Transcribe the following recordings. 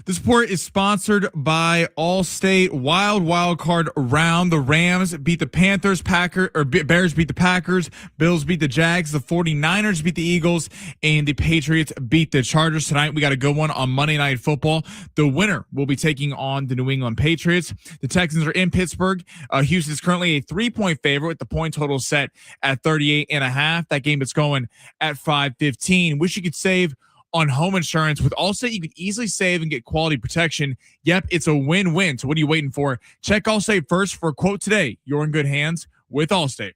This report is sponsored by Allstate. Wild card round. The Rams beat the Panthers, Bears beat the Packers, Bills beat the Jags, the 49ers beat the Eagles, and the Patriots beat the Chargers. Tonight we got a good one on Monday Night Football. The winner will be taking on the New England Patriots. The Texans are in Pittsburgh. Houston is currently a 3-point favorite with the point total set at 38.5. That game is going at 5:15. Wish you could save on home insurance. With Allstate, you could easily save and get quality protection. Yep, it's a win-win. So what are you waiting for? Check Allstate first for a quote today. You're in good hands with Allstate.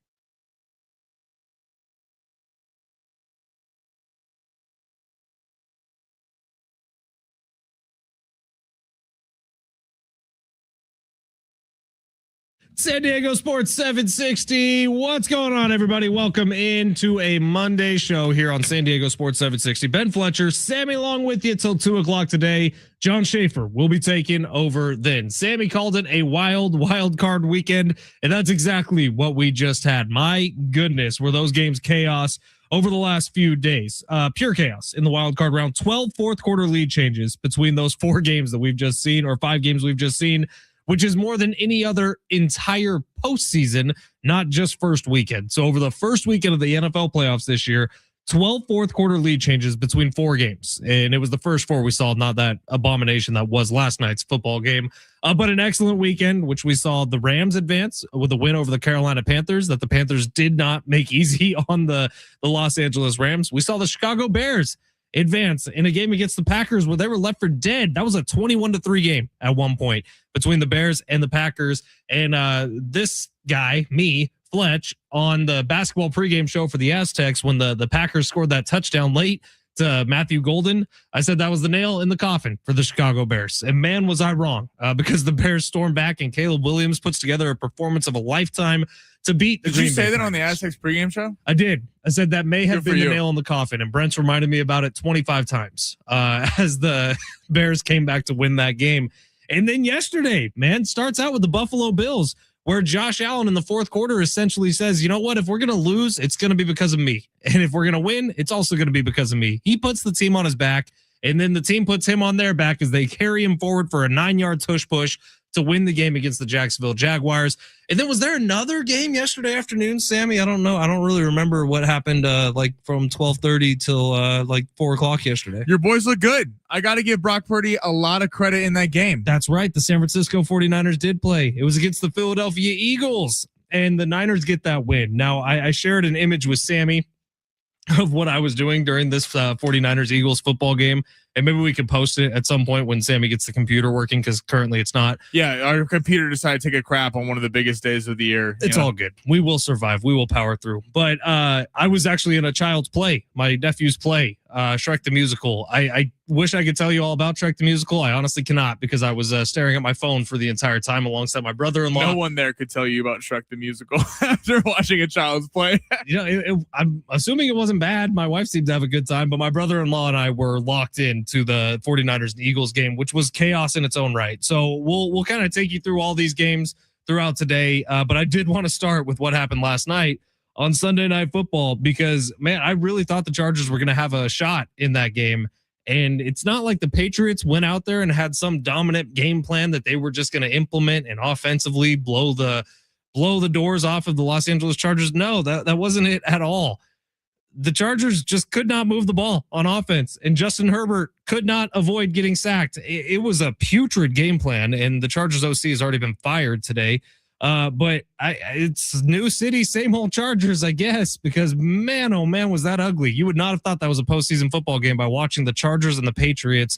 San Diego Sports 760. What's going on, everybody? Welcome into a Monday show here on San Diego Sports 760. Ben Fletcher, Sammy along with you till 2 o'clock today. John Schaefer will be taking over then. Sammy called it a wild card weekend, and that's exactly what we just had. My goodness, were those games chaos over the last few days. Pure chaos in the wild card round. 12 fourth quarter lead changes between those 4 games that we've just seen, or 5 games we've just seen, which is more than any other entire postseason, not just first weekend. So over the first weekend of the NFL playoffs this year, 12 fourth quarter lead changes between 4 games. And it was the first 4 we saw, not that abomination that was last night's football game. But an excellent weekend, which we saw the Rams advance with a win over the Carolina Panthers that the Panthers did not make easy on the Los Angeles Rams. We saw the Chicago Bears advance in a game against the Packers where they were left for dead. That was a 21-3 game at one point between the Bears and the Packers. And this guy, me, Fletch, on the basketball pregame show for the Aztecs, when the Packers scored that touchdown late to Matthew Golden, I said that was the nail in the coffin for the Chicago Bears. And man, was I wrong, because the Bears stormed back and Caleb Williams puts together a performance of a lifetime to beat the Did Green you say Bay that Packers. on the Aztecs pregame show? I did. I said that may have Good been for the you. nail in the coffin, and Brent's reminded me about it 25 times as the Bears came back to win that game. And then yesterday, man, starts out with the Buffalo Bills, where Josh Allen in the fourth quarter essentially says, you know what, if we're going to lose, it's going to be because of me. And if we're going to win, it's also going to be because of me. He puts the team on his back, and then the team puts him on their back as they carry him forward for a 9-yard tush push to win the game against the Jacksonville Jaguars. And then was there another game yesterday afternoon, Sammy? I don't know. I don't really remember what happened like from 12:30 till like 4 o'clock yesterday. Your boys look good. I got to give Brock Purdy a lot of credit in that game. That's right. The San Francisco 49ers did play. It was against the Philadelphia Eagles, and the Niners get that win. Now, I shared an image with Sammy of what I was doing during this 49ers Eagles football game. And maybe we could post it at some point when Sammy gets the computer working, because currently it's not. Yeah, our computer decided to take a crap on one of the biggest days of the year. It's all good. We will survive. We will power through. But I was actually in a child's play, my nephew's play, Shrek the Musical. I wish I could tell you all about Shrek the Musical. I honestly cannot, because I was staring at my phone for the entire time alongside my brother-in-law. No one there could tell you about Shrek the Musical after watching a child's play. I'm assuming it wasn't bad. My wife seemed to have a good time, but my brother-in-law and I were locked into the 49ers and Eagles game, which was chaos in its own right. So we'll kind of take you through all these games throughout today. But I did want to start with what happened last night on Sunday Night Football, because, man, I really thought the Chargers were going to have a shot in that game. And it's not like the Patriots went out there and had some dominant game plan that they were just going to implement and offensively blow the doors off of the Los Angeles Chargers. No, that wasn't it at all. The Chargers just could not move the ball on offense, and Justin Herbert could not avoid getting sacked. It was a putrid game plan, and the Chargers OC has already been fired today. But it's new city, same old Chargers, I guess, because man, oh man, was that ugly. You would not have thought that was a postseason football game by watching the Chargers and the Patriots.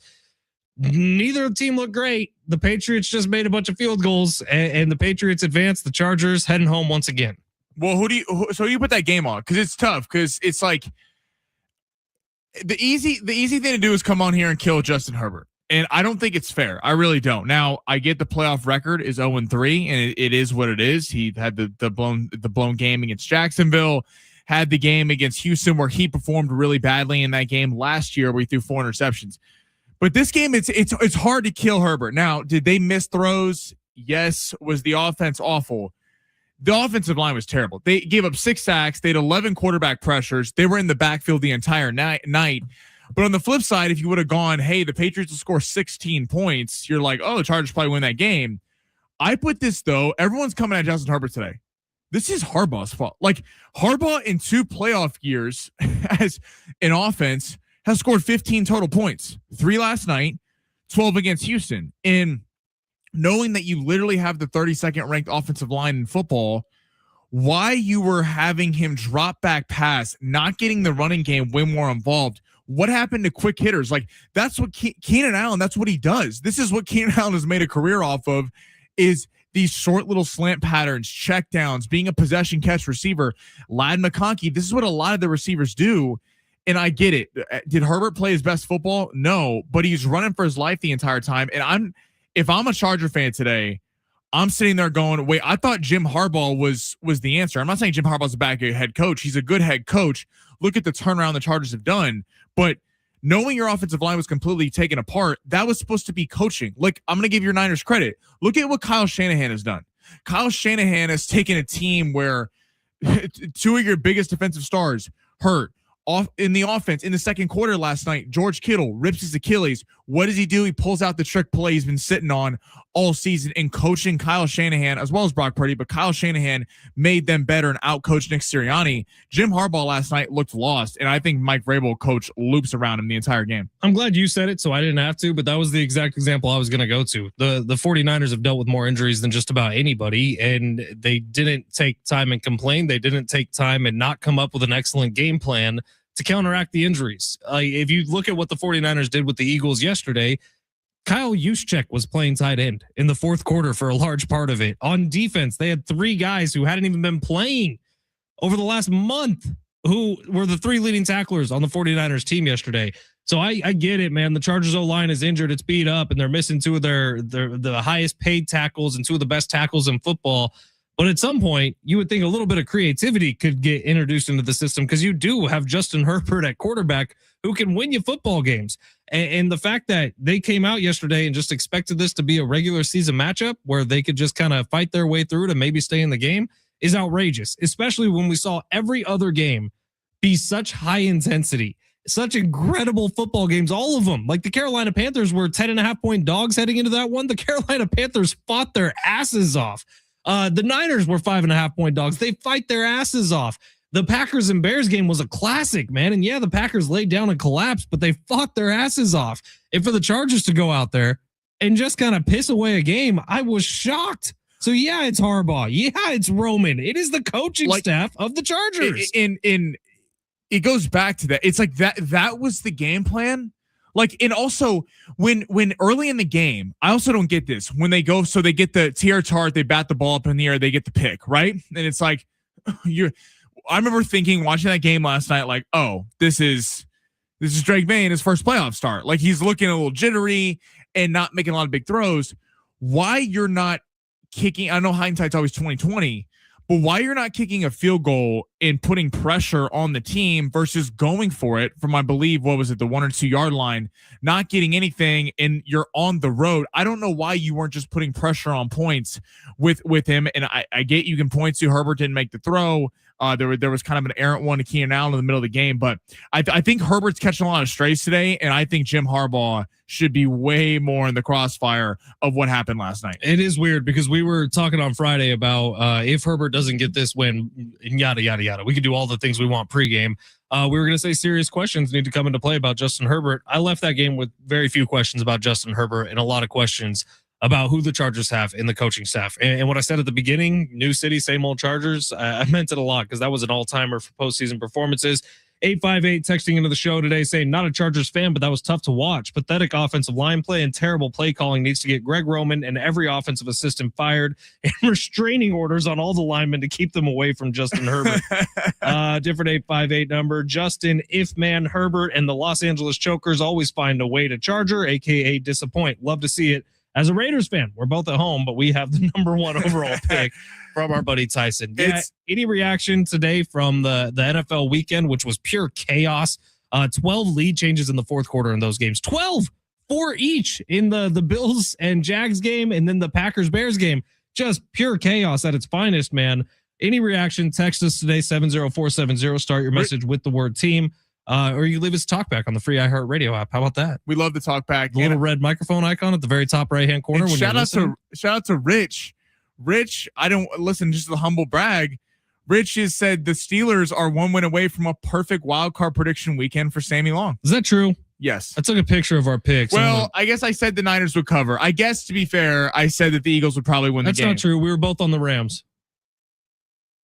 Neither team looked great. The Patriots just made a bunch of field goals, and the Patriots advanced. The Chargers heading home once again. Well, who you put that game on? Because it's tough. Because it's like the easy thing to do is come on here and kill Justin Herbert, and I don't think it's fair. I really don't. Now, I get the playoff record is 0-3, and it is what it is. He had the blown game against Jacksonville, had the game against Houston where he performed really badly in that game last year where he threw 4 interceptions. But this game, it's hard to kill Herbert. Now, did they miss throws? Yes. Was the offense awful? The offensive line was terrible. They gave up 6 sacks. They had 11 quarterback pressures. They were in the backfield the entire night. But on the flip side, if you would have gone, hey, the Patriots will score 16 points, you're like, oh, the Chargers probably win that game. I put this, though, everyone's coming at Justin Herbert today. This is Harbaugh's fault. Like, Harbaugh in 2 playoff years as an offense has scored 15 total points. 3 last night, 12 against Houston. And knowing that you literally have the 32nd ranked offensive line in football, why you were having him drop back pass, not getting the running game way more involved. What happened to quick hitters? Like, that's what Keenan Allen, that's what he does. This is what Keenan Allen has made a career off of, is these short little slant patterns, check downs, being a possession catch receiver. Ladd McConkey, this is what a lot of the receivers do. And I get it. Did Herbert play his best football? No, but he's running for his life the entire time. And if I'm a Charger fan today, I'm sitting there going, wait, I thought Jim Harbaugh was the answer. I'm not saying Jim Harbaugh's a bad head coach. He's a good head coach. Look at the turnaround the Chargers have done. But knowing your offensive line was completely taken apart, that was supposed to be coaching. Like, I'm going to give your Niners credit. Look at what Kyle Shanahan has done. Kyle Shanahan has taken a team where 2 of your biggest defensive stars hurt. Off in the offense in the second quarter last night, George Kittle rips his Achilles. What does he do? He pulls out the trick play he's been sitting on all season, and coaching Kyle Shanahan as well as Brock Purdy, but Kyle Shanahan made them better and out-coached Nick Sirianni. Jim Harbaugh last night looked lost, and I think Mike Vrabel coached loops around him the entire game. I'm glad you said it, so I didn't have to, but that was the exact example I was going to go to. The 49ers have dealt with more injuries than just about anybody, and they didn't take time and complain. They didn't take time and not come up with an excellent game plan to counteract the injuries. If you look at what the 49ers did with the Eagles yesterday, Kyle Juszczyk was playing tight end in the fourth quarter for a large part of it. On defense, they had 3 guys who hadn't even been playing over the last month who were the 3 leading tacklers on the 49ers team yesterday. So I get it, man. The Chargers O-line is injured. It's beat up, and they're missing 2 of the highest paid tackles and 2 of the best tackles in football. But at some point, you would think a little bit of creativity could get introduced into the system, because you do have Justin Herbert at quarterback who can win you football games. And the fact that they came out yesterday and just expected this to be a regular season matchup where they could just kind of fight their way through to maybe stay in the game is outrageous, especially when we saw every other game be such high intensity, such incredible football games, all of them. Like the Carolina Panthers were 10.5-point dogs heading into that one. The Carolina Panthers fought their asses off. The Niners were 5.5-point dogs. They fight their asses off. The Packers and Bears game was a classic, man. And yeah, the Packers laid down and collapsed, but they fought their asses off. And for the Chargers to go out there and just kind of piss away a game, I was shocked. So yeah, it's Harbaugh. Yeah, it's Roman. It is the coaching staff of the Chargers. In it goes back to that. It's like that was the game plan. Like, and also when early in the game, I also don't get this. When they go, so they get the TR chart, they bat the ball up in the air, they get the pick, right? And it's like, I remember thinking, watching that game last night, like, oh, this is Drake May in his first playoff start. Like, he's looking a little jittery and not making a lot of big throws. Why you're not kicking? I know hindsight's always 20/20. But why you're not kicking a field goal and putting pressure on the team versus going for it from, I believe, what was it, the 1 or 2 yard line, not getting anything, and you're on the road. I don't know why you weren't just putting pressure on points with him. And I get you can point to Herbert didn't make the throw. There was kind of an errant one to Keenan Allen in the middle of the game, but I think Herbert's catching a lot of strays today, and I think Jim Harbaugh should be way more in the crossfire of what happened last night. It is weird because we were talking on Friday about if Herbert doesn't get this win, yada, yada, yada. We could do all the things we want pregame. We were going to say serious questions need to come into play about Justin Herbert. I left that game with very few questions about Justin Herbert and a lot of questions about who the Chargers have in the coaching staff. And what I said at the beginning, new city, same old Chargers, I meant it a lot because that was an all-timer for postseason performances. 858 texting into the show today saying, not a Chargers fan, but that was tough to watch. Pathetic offensive line play and terrible play calling needs to get Greg Roman and every offensive assistant fired, and restraining orders on all the linemen to keep them away from Justin Herbert. Different 858 number. Justin, if man Herbert and the Los Angeles Chokers always find a way to Charger, a.k.a. disappoint. Love to see it. As a Raiders fan, we're both at home, but we have the number 1 overall pick from our buddy Tyson. Yeah, any reaction today from the NFL weekend, which was pure chaos? 12 lead changes in the fourth quarter in those games. 12 for each in the Bills and Jags game, and then the Packers-Bears game. Just pure chaos at its finest, man. Any reaction, text us today, 70470. Start your message with the word team. Or you leave us a talk back on the free iHeartRadio app. How about that? We love the talk back. The little red microphone icon at the very top right-hand corner. When shout out to Rich. Rich, I don't listen, just the humble brag. Rich has said the Steelers are 1 win away from a perfect wild card prediction weekend for Sammy Long. Is that true? Yes. I took a picture of our picks. Well, I guess I said the Niners would cover. I guess, to be fair, I said that the Eagles would probably win the game. That's not true. We were both on the Rams.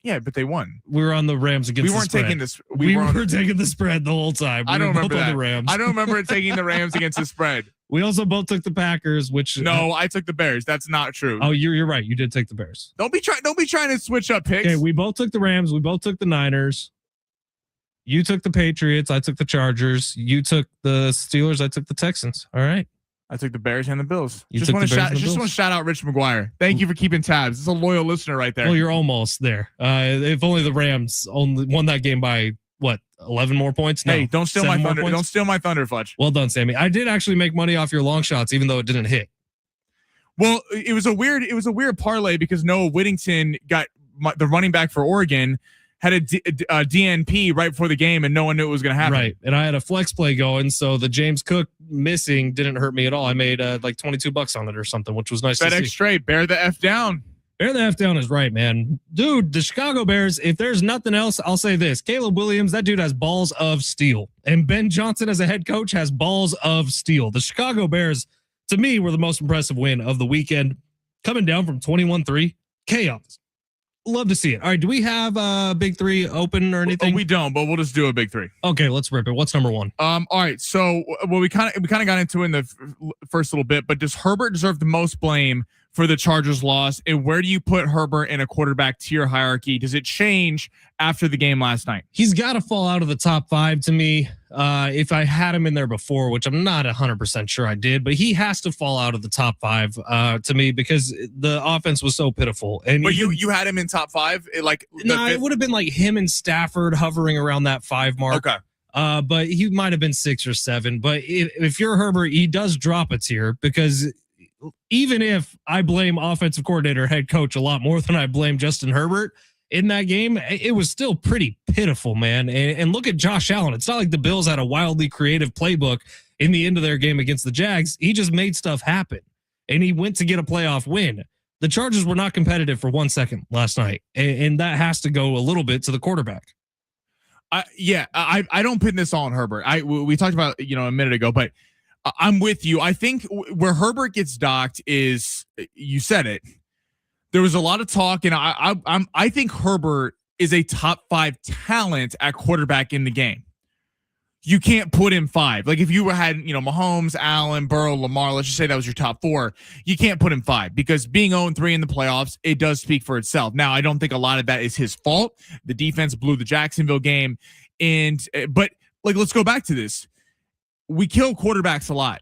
Yeah, but they won. We were on the Rams against the spread. Taking this. We were taking the spread the whole time. I don't remember that. The Rams. I don't remember taking the Rams against the spread. We also both took the Packers, which no, I took the Bears. That's not true. Oh, you're right. You did take the Bears. Don't be trying to switch up picks. Okay, we both took the Rams. We both took the Niners. You took the Patriots. I took the Chargers. You took the Steelers. I took the Texans. All right. I took the Bears and the Bills. Just want to shout out Rich McGuire. Thank you for keeping tabs. It's a loyal listener right there. Well, you're almost there. If only the Rams only won that game by what, 11 more points? No, hey, don't steal my thunder. Don't steal my thunder, Fletch. Well done, Sammy. I did actually make money off your long shots, even though it didn't hit. Well, it was a weird parlay because Noah Whittington got the running back for Oregon. Had a DNP right before the game, and no one knew it was going to happen. Right, and I had a flex play going, so the James Cook missing didn't hurt me at all. I made like $22 on it or something, which was nice to see. FedEx straight, bear the F down. Bear the F down is right, man. Dude, the Chicago Bears, if there's nothing else, I'll say this. Caleb Williams, that dude has balls of steel. And Ben Johnson as a head coach has balls of steel. The Chicago Bears, to me, were the most impressive win of the weekend. Coming down from 21-3, chaos. Love to see it. All right, do we have a big three open or anything? We don't, but we'll just do a big three. Okay, let's rip it. What's number one? All right. So we kind of got into it in the first little bit, but does Herbert deserve the most blame for the Chargers loss? And where do you put Herbert in a quarterback tier hierarchy? Does it change after the game last night? He's got to fall out of the top 5 to me. If I had him in there before, which I'm not 100% sure I did, but he has to fall out of the top 5 to me because the offense was so pitiful. And but you had him in top 5, it would have been like him and Stafford hovering around that 5 mark. Okay. But he might have been 6 or 7. But if you're Herbert, he does drop a tier because even if I blame offensive coordinator, head coach a lot more than I blame Justin Herbert in that game, it was still pretty pitiful, man. And look at Josh Allen. It's not like the Bills had a wildly creative playbook in the end of their game against the Jags. He just made stuff happen, and he went to get a playoff win. The Chargers were not competitive for 1 second last night, and that has to go a little bit to the quarterback. I don't pin this all on Herbert. We talked about a minute ago, but I'm with you. I think where Herbert gets docked is, you said it. There was a lot of talk, and I think Herbert is a top 5 talent at quarterback in the game. You can't put him 5. Like if you had, Mahomes, Allen, Burrow, Lamar, let's just say that was your top 4. You can't put him 5 because being 0-3 in the playoffs, it does speak for itself. Now, I don't think a lot of that is his fault. The defense blew the Jacksonville game, but let's go back to this. We kill quarterbacks a lot.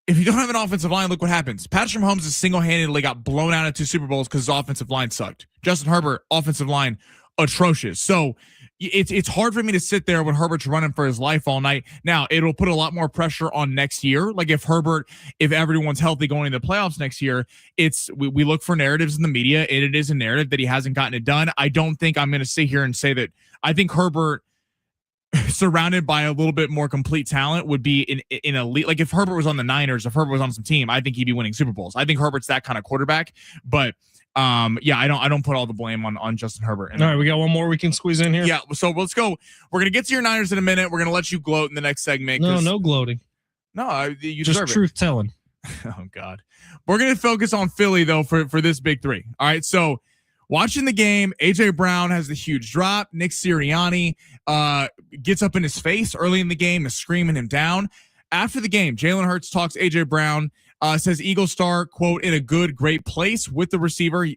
If you don't have an offensive line, look what happens. Patrick Mahomes has single-handedly got blown out of 2 Super Bowls because his offensive line sucked. Justin Herbert, offensive line, atrocious. So it's hard for me to sit there when Herbert's running for his life all night. Now, it'll put a lot more pressure on next year. Like if everyone's healthy going into the playoffs next year, we look for narratives in the media, and it is a narrative that he hasn't gotten it done. I don't think I'm going to sit here and say that. I think Herbert, surrounded by a little bit more complete talent, would be in elite. Like if Herbert was on the Niners, if Herbert was on some team, I think he'd be winning Super Bowls. I think Herbert's that kind of quarterback. But I don't put all the blame on Justin Herbert. All right, we got one more we can squeeze in here. Yeah, so let's go. We're gonna get to your Niners in a minute. We're gonna let you gloat in the next segment. No gloating. No, you just deserve truth telling. Oh God, we're gonna focus on Philly though for this big three. All right, so. Watching the game, AJ Brown has the huge drop. Nick Sirianni gets up in his face early in the game, is screaming him down. After the game, Jalen Hurts talks to AJ Brown, says Eagles star, quote, in a great place with the receiver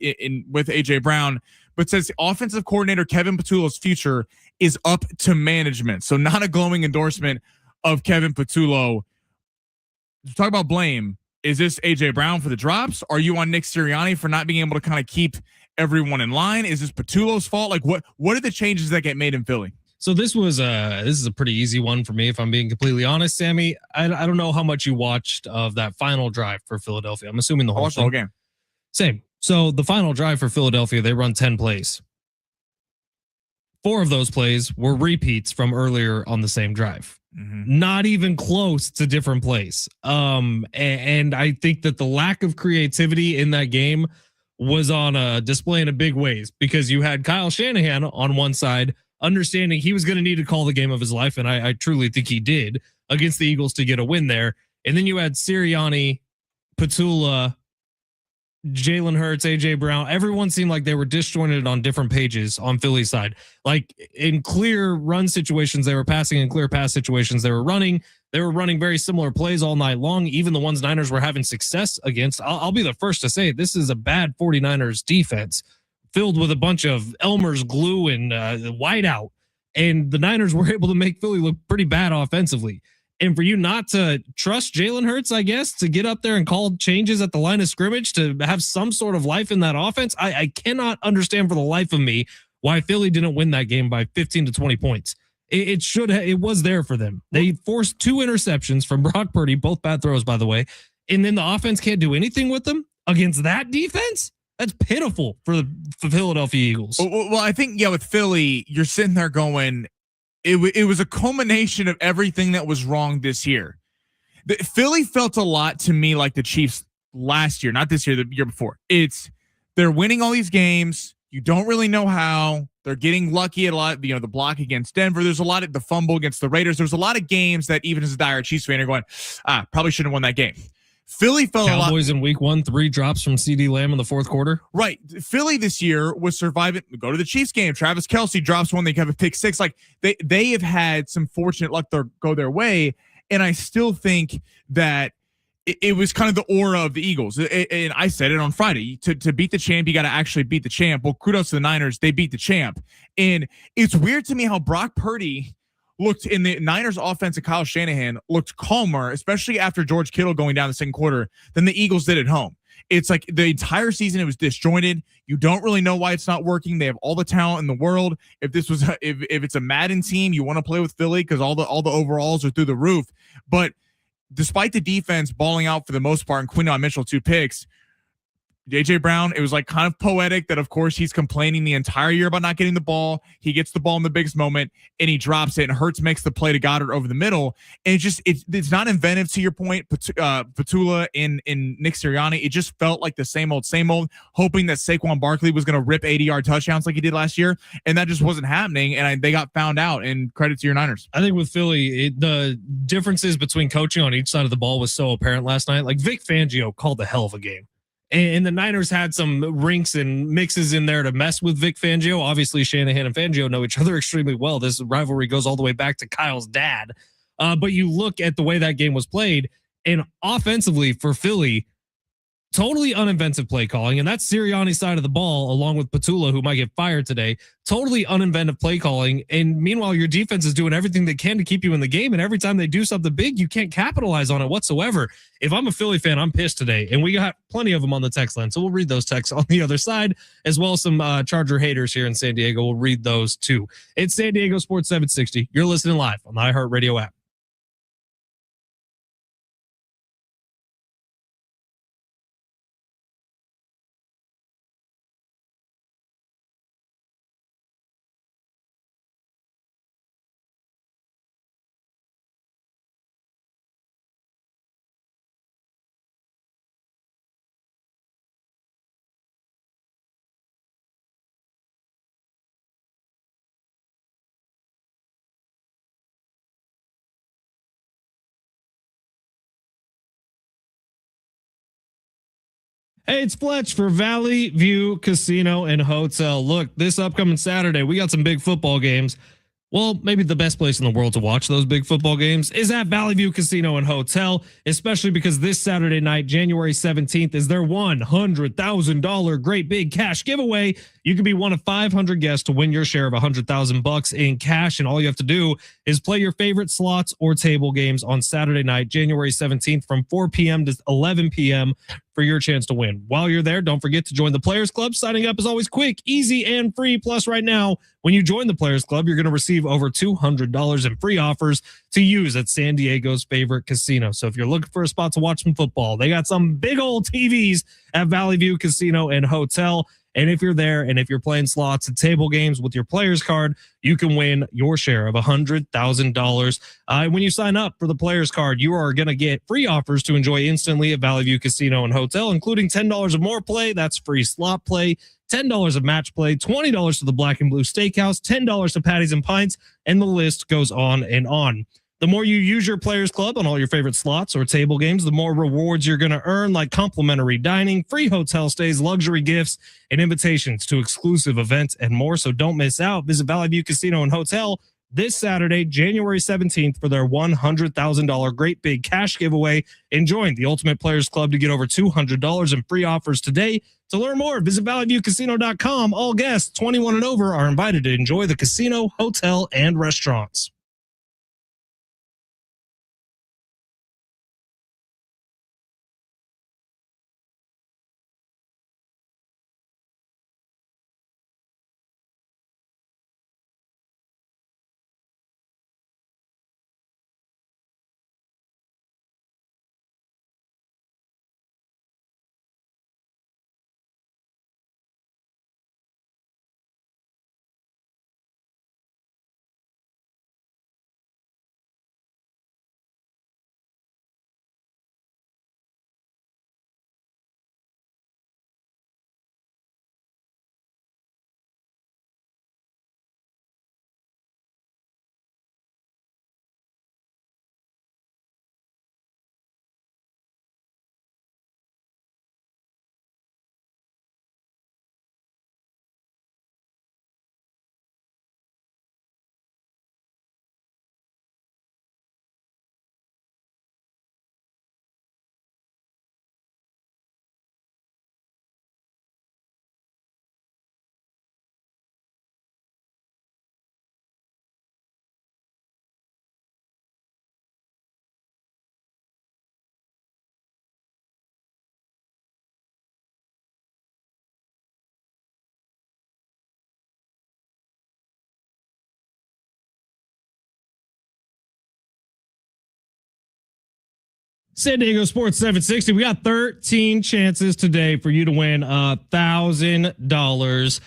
with AJ Brown, but says offensive coordinator Kevin Patullo's future is up to management. So not a glowing endorsement of Kevin Patullo. Talk about blame. Is this AJ Brown for the drops? Are you on Nick Sirianni for not being able to kind of keep everyone in line? Is this Patullo's fault? Like what are the changes that get made in Philly? So this is a pretty easy one for me, if I'm being completely honest, Sammy. I don't know how much you watched of that final drive for Philadelphia. I'm assuming the whole game. Same. So the final drive for Philadelphia, they run 10 plays. 4 of those plays were repeats from earlier on the same drive. Not even close to different plays. And I think that the lack of creativity in that game was on a display in a big ways, because you had Kyle Shanahan on one side, understanding he was going to need to call the game of his life, and I truly think he did, against the Eagles to get a win there. And then you had Sirianni, Petula, Jalen Hurts, AJ Brown. Everyone seemed like they were disjointed on different pages on Philly's side. Like in clear run situations, they were passing. In clear pass situations, they were running. They were running very similar plays all night long, even the ones Niners were having success against. I'll be the first to say this is a bad 49ers defense filled with a bunch of Elmer's glue and whiteout. And the Niners were able to make Philly look pretty bad offensively. And for you not to trust Jalen Hurts, I guess, to get up there and call changes at the line of scrimmage, to have some sort of life in that offense, I cannot understand for the life of me why Philly didn't win that game by 15 to 20 points. It was there for them. They forced 2 interceptions from Brock Purdy, both bad throws, by the way. And then the offense can't do anything with them against that defense. That's pitiful for the Philadelphia Eagles. Well, I think, with Philly, you're sitting there going, it was a culmination of everything that was wrong this year. Philly felt a lot to me like the Chiefs last year, not this year, the year before. They're winning all these games. You don't really know how. They're getting lucky at a lot. The block against Denver. There's a lot of the fumble against the Raiders. There's a lot of games that even as a dire Chiefs fan, you're going, probably shouldn't have won that game. Philly fell a lot. Cowboys in week 1, 3 drops from CD Lamb in the fourth quarter. Right. Philly this year was surviving. Go to the Chiefs game. Travis Kelce drops one. They have a pick 6. Like they have had some fortunate luck go their way. And I still think that it was kind of the aura of the Eagles. And I said it on Friday, to beat the champ, you got to actually beat the champ. Well, kudos to the Niners. They beat the champ. And it's weird to me how Brock Purdy looked in the Niners offense, and Kyle Shanahan looked calmer, especially after George Kittle going down the second quarter, than the Eagles did at home. It's like the entire season it was disjointed. You don't really know why it's not working. They have all the talent in the world. If it's a Madden team, you want to play with Philly because all the overalls are through the roof. But despite the defense balling out for the most part and Quinton Mitchell 2 picks, AJ Brown, it was like kind of poetic that, of course, he's complaining the entire year about not getting the ball. He gets the ball in the biggest moment and he drops it, and Hurts makes the play to Goddard over the middle. And it's not inventive, to your point, Petula and Nick Sirianni. It just felt like the same old, hoping that Saquon Barkley was going to rip 80-yard touchdowns like he did last year. And that just wasn't happening. And they got found out, and credit to your Niners. I think with Philly, the differences between coaching on each side of the ball was so apparent last night. Like Vic Fangio called a hell of a game. And the Niners had some rinks and mixes in there to mess with Vic Fangio. Obviously, Shanahan and Fangio know each other extremely well. This rivalry goes all the way back to Kyle's dad. But you look at the way that game was played, and offensively for Philly, totally uninventive play calling. And that's Sirianni's side of the ball, along with Petula, who might get fired today. Totally uninventive play calling. And meanwhile, your defense is doing everything they can to keep you in the game. And every time they do something big, you can't capitalize on it whatsoever. If I'm a Philly fan, I'm pissed today. And we got plenty of them on the text line. So we'll read those texts on the other side, as well as some Charger haters here in San Diego. We'll read those too. It's San Diego Sports 760. You're listening live on the iHeartRadio app. Hey, it's Fletch for Valley View Casino and Hotel. Look, this upcoming Saturday, we got some big football games. Well, maybe the best place in the world to watch those big football games is at Valley View Casino and Hotel, especially because this Saturday night, January 17th, is their $100,000 great big cash giveaway. You can be one of 500 guests to win your share of $100,000 in cash, and all you have to do is play your favorite slots or table games on Saturday night, January 17th, from 4 p.m. to 11 p.m. for your chance to win. While you're there, don't forget to join the Players Club. Signing up is always quick, easy, and free. Plus, right now, when you join the Players Club, you're going to receive over $200 in free offers to use at San Diego's favorite casino. So if you're looking for a spot to watch some football, they got some big old TVs at Valley View Casino and Hotel. And if you're there and if you're playing slots and table games with your player's card, you can win your share of $100,000. When you sign up for the player's card, you are going to get free offers to enjoy instantly at Valley View Casino and Hotel, including $10 of more play. That's free slot play, $10 of match play, $20 to the Black and Blue Steakhouse, $10 to Patties and Pints, and the list goes on and on. The more you use your Players Club on all your favorite slots or table games, the more rewards you're going to earn, like complimentary dining, free hotel stays, luxury gifts, and invitations to exclusive events and more. So don't miss out. Visit Valley View Casino and Hotel this Saturday, January 17th, for their $100,000 great big cash giveaway. And join the Ultimate Players Club to get over $200 in free offers today. To learn more, visit valleyviewcasino.com. All guests 21 and over are invited to enjoy the casino, hotel, and restaurants. San Diego Sports 760. We got 13 chances today for you to win $1,000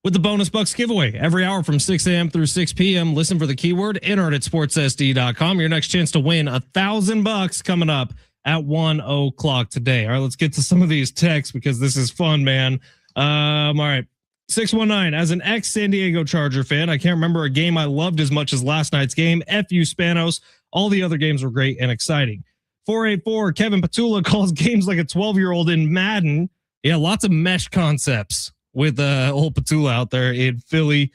with the bonus bucks giveaway every hour from 6 a.m. through 6 p.m. Listen for the keyword, enter it at sportssd.com. Your next chance to win $1,000 coming up at 1 o'clock today. All right, let's get to some of these texts because this is fun, man. All right. 619, as an ex-San Diego Charger fan, I can't remember a game I loved as much as last night's game. F.U. Spanos. All the other games were great and exciting. 484, Kevin Petula calls games like a 12-year-old in Madden. Yeah, lots of mesh concepts with old Petula out there in Philly.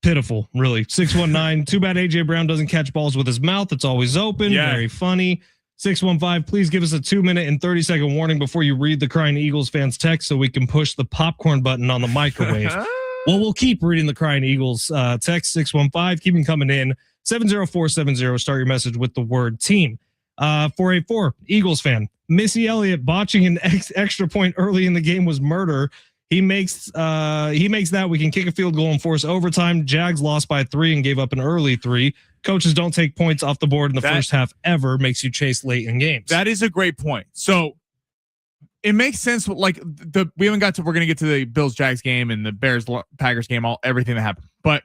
Pitiful, really. 619, too bad A.J. Brown doesn't catch balls with his mouth. It's always open. Yeah. Very funny. 615, please give us a 2-minute and 30-second warning before you read the Crying Eagles fans text so we can push the popcorn button on the microwave. Well, we'll keep reading the Crying Eagles text. 615, keep them coming in. 70470, start your message with the word team. 484, Eagles fan. Missy Elliott botching an extra point early in the game was murder. He makes that we can kick a field goal and force overtime. Jags lost by 3 and gave up an early 3. Coaches don't take points off the board in the first half ever. Makes you chase late in games. That is a great point. So it makes sense. Like we're going to get to the Bills Jags game and the Bears Packers game, everything that happened. But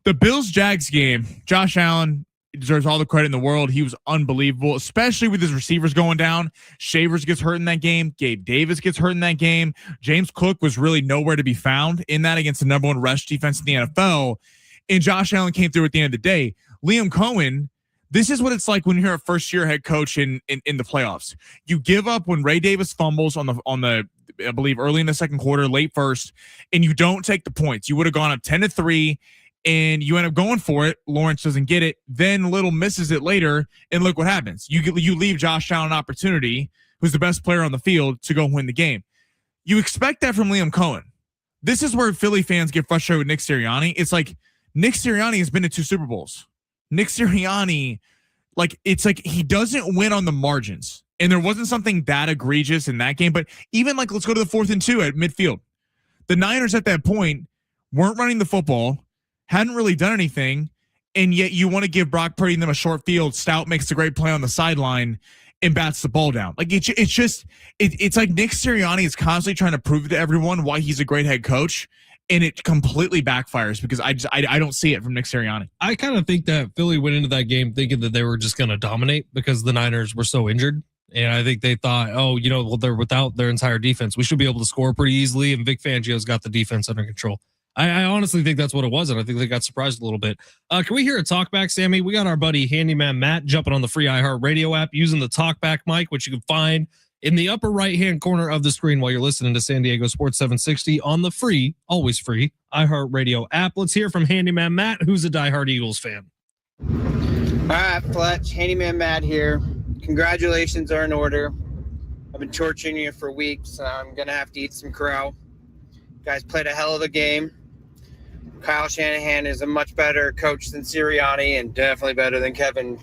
the Bills Jags game, Josh Allen deserves all the credit in the world. He was unbelievable, especially with his receivers going down. Shavers gets hurt in that game. Gabe Davis gets hurt in that game. James Cook was really nowhere to be found in that against the number 1 rush defense in the NFL. And Josh Allen came through at the end of the day. Liam Cohen, this is what it's like when you're a first-year head coach in the playoffs. You give up when Ray Davis fumbles on the I believe early in the second quarter, late first, and you don't take the points. You would have gone up 10-3. And you end up going for it. Lawrence doesn't get it. Then Little misses it later. And look what happens. You leave Josh Allen an opportunity, who's the best player on the field, to go win the game. You expect that from Liam Cohen. This is where Philly fans get frustrated with Nick Sirianni. It's like Nick Sirianni has been to 2 Super Bowls. Nick Sirianni, it's like he doesn't win on the margins. And there wasn't something that egregious in that game. But even let's go to the 4th and 2 at midfield. The Niners at that point weren't running the football. Hadn't really done anything, and yet you want to give Brock Purdy and them a short field. Stout makes the great play on the sideline, and bats the ball down. Like it's like Nick Sirianni is constantly trying to prove to everyone why he's a great head coach, and it completely backfires because I don't see it from Nick Sirianni. I kind of think that Philly went into that game thinking that they were just going to dominate because the Niners were so injured. And I think they thought, well, they're without their entire defense. We should be able to score pretty easily. And Vic Fangio's got the defense under control. I honestly think that's what it was. And I think they got surprised a little bit. Can we hear a talkback, Sammy? We got our buddy Handyman Matt jumping on the free iHeartRadio app using the talkback mic, which you can find in the upper right-hand corner of the screen while you're listening to San Diego Sports 760 on the free, always free, iHeartRadio app. Let's hear from Handyman Matt, who's a diehard Eagles fan. All right, Fletch, Handyman Matt here. Congratulations are in order. I've been torturing you for weeks. I'm going to have to eat some crow. You guys played a hell of a game. Kyle Shanahan is a much better coach than Sirianni and definitely better than Kevin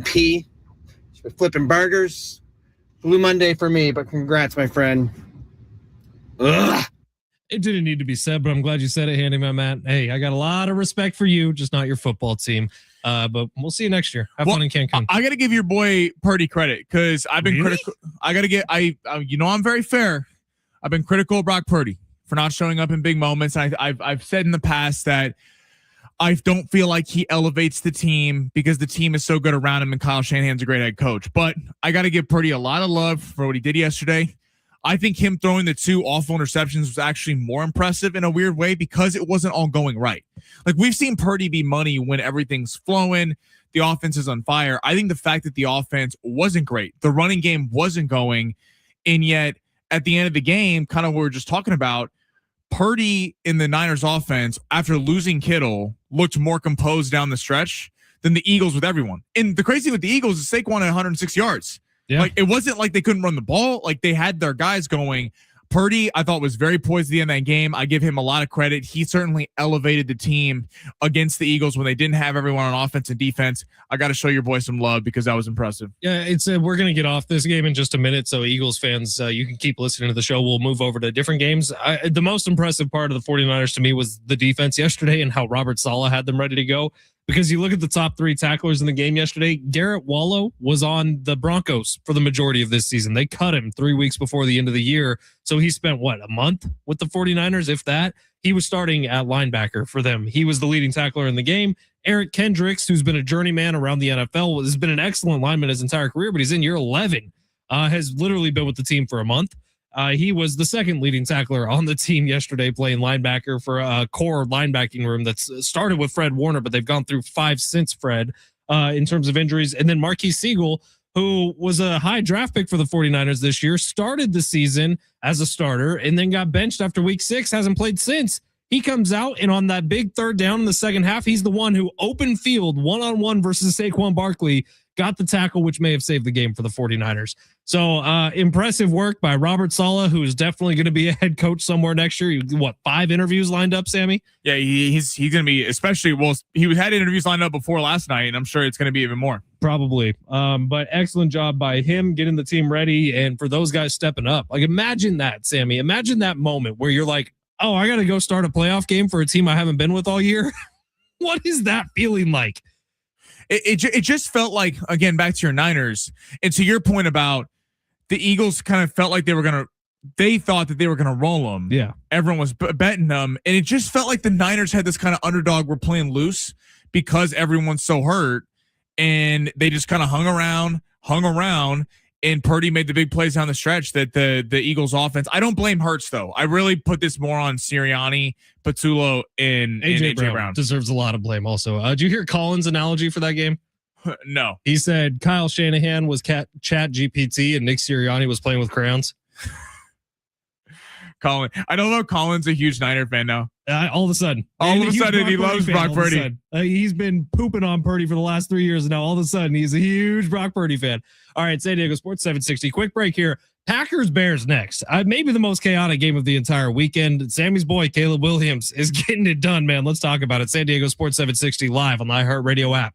P. He's been flipping burgers. Blue Monday for me, but congrats, my friend. Ugh. It didn't need to be said, but I'm glad you said it, Handyman Matt. Hey, I got a lot of respect for you, just not your football team. But we'll see you next year. Have fun in Cancun. I got to give your boy Purdy credit because I've been critical. I got to get, I'm very fair. I've been critical of Brock Purdy for not showing up in big moments. I've said in the past that I don't feel like he elevates the team because the team is so good around him and Kyle Shanahan's a great head coach. But I got to give Purdy a lot of love for what he did yesterday. I think him throwing the 2 awful interceptions was actually more impressive in a weird way because it wasn't all going right. Like we've seen Purdy be money when everything's flowing, the offense is on fire. I think the fact that the offense wasn't great, the running game wasn't going, and yet at the end of the game, kind of what we were just talking about, Purdy in the Niners offense, after losing Kittle, looked more composed down the stretch than the Eagles with everyone. And the crazy thing with the Eagles is Saquon at 106 yards. Yeah. Like it wasn't like they couldn't run the ball. Like they had their guys going. Purdy, I thought was very poised at the end of that game. I give him a lot of credit. He certainly elevated the team against the Eagles when they didn't have everyone on offense and defense. I got to show your boy some love because that was impressive. Yeah, we're going to get off this game in just a minute. So Eagles fans, you can keep listening to the show. We'll move over to different games. The most impressive part of the 49ers to me was the defense yesterday and how Robert Saleh had them ready to go. Because you look at the top 3 tacklers in the game yesterday, Garrett Wallow was on the Broncos for the majority of this season. They cut him 3 weeks before the end of the year. So he spent, a month with the 49ers, if that? He was starting at linebacker for them. He was the leading tackler in the game. Eric Kendricks, who's been a journeyman around the NFL, has been an excellent lineman his entire career, but he's in year 11, has literally been with the team for a month. He was the second leading tackler on the team yesterday, playing linebacker for a core linebacking room that's started with Fred Warner, but they've gone through 5 since Fred in terms of injuries. And then Marquise Siegel, who was a high draft pick for the 49ers this year, started the season as a starter and then got benched after week 6, hasn't played since. He comes out, and on that big third down in the second half, he's the one who opened field one-on-one versus Saquon Barkley, got the tackle, which may have saved the game for the 49ers. So impressive work by Robert Saleh, who is definitely going to be a head coach somewhere next year. 5 interviews lined up, Sammy? Yeah, he's going to be, especially, he had interviews lined up before last night, and I'm sure it's going to be even more. Probably. But excellent job by him getting the team ready and for those guys stepping up. Like imagine that, Sammy. Imagine that moment where you're like, oh, I got to go start a playoff game for a team I haven't been with all year. What is that feeling like? It just felt like, again, back to your Niners and to your point about the Eagles kind of felt like they thought that they were going to roll them. Yeah. Everyone was betting them. And it just felt like the Niners had this kind of underdog were playing loose because everyone's so hurt. And they just kind of hung around. And Purdy made the big plays down the stretch that the Eagles offense. I don't blame Hurts though. I really put this more on Sirianni, Patullo, and AJ Brown. Deserves a lot of blame also. Did you hear Colin's analogy for that game? No. He said Kyle Shanahan was Chat GPT and Nick Sirianni was playing with crayons. Colin. I don't know. Colin's a huge Niner fan now. All of a sudden, he loves Brock Purdy. He's been pooping on Purdy for the last 3 years. And now all of a sudden he's a huge Brock Purdy fan. All right. San Diego Sports 760. Quick break here. Packers Bears next. Maybe the most chaotic game of the entire weekend. Sammy's boy, Caleb Williams, is getting it done, man. Let's talk about it. San Diego Sports 760 live on the iHeartRadio app.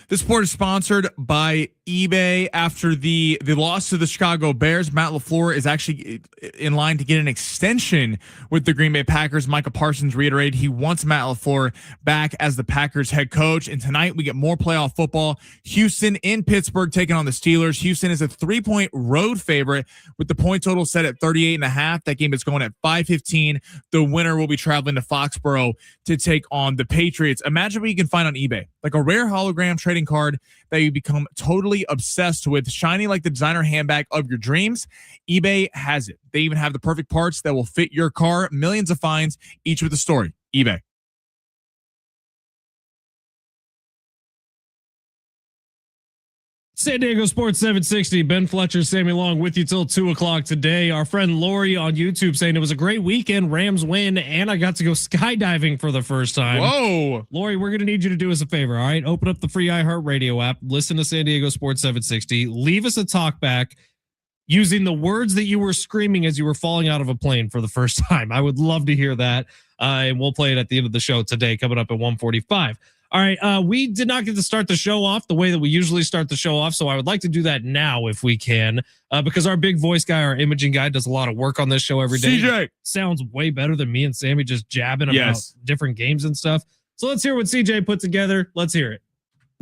This sport is sponsored by eBay. After the loss to the Chicago Bears, Matt LaFleur is actually in line to get an extension with the Green Bay Packers. Micah Parsons reiterated he wants Matt LaFleur back as the Packers head coach. And tonight we get more playoff football. Houston in Pittsburgh taking on the Steelers. Houston is a 3-point road favorite with the point total set at 38.5. That game is going at 5:15. The winner will be traveling to Foxborough to take on the Patriots. Imagine what you can find on eBay, like a rare hologram trading card that you become totally obsessed with, shiny like the designer handbag of your dreams. eBay has it. They even have the perfect parts that will fit your car. Millions of finds, each with a story. eBay. San Diego Sports 760, Ben Fletcher, Sammy Long with you till 2 o'clock today. Our friend Lori on YouTube saying it was a great weekend, Rams win, and I got to go skydiving for the first time. Whoa. Lori, we're going to need you to do us a favor, all right? Open up the free iHeartRadio app, listen to San Diego Sports 760, leave us a talk back using the words that you were screaming as you were falling out of a plane for the first time. I would love to hear that, and we'll play it at the end of the show today, coming up at 1:45. All right, we did not get to start the show off the way that we usually start the show off, so I would like to do that now if we can, because our big voice guy, our imaging guy, does a lot of work on this show every day. CJ sounds way better than me and Sammy just jabbing about different games and stuff. So let's hear what CJ put together. Let's hear it.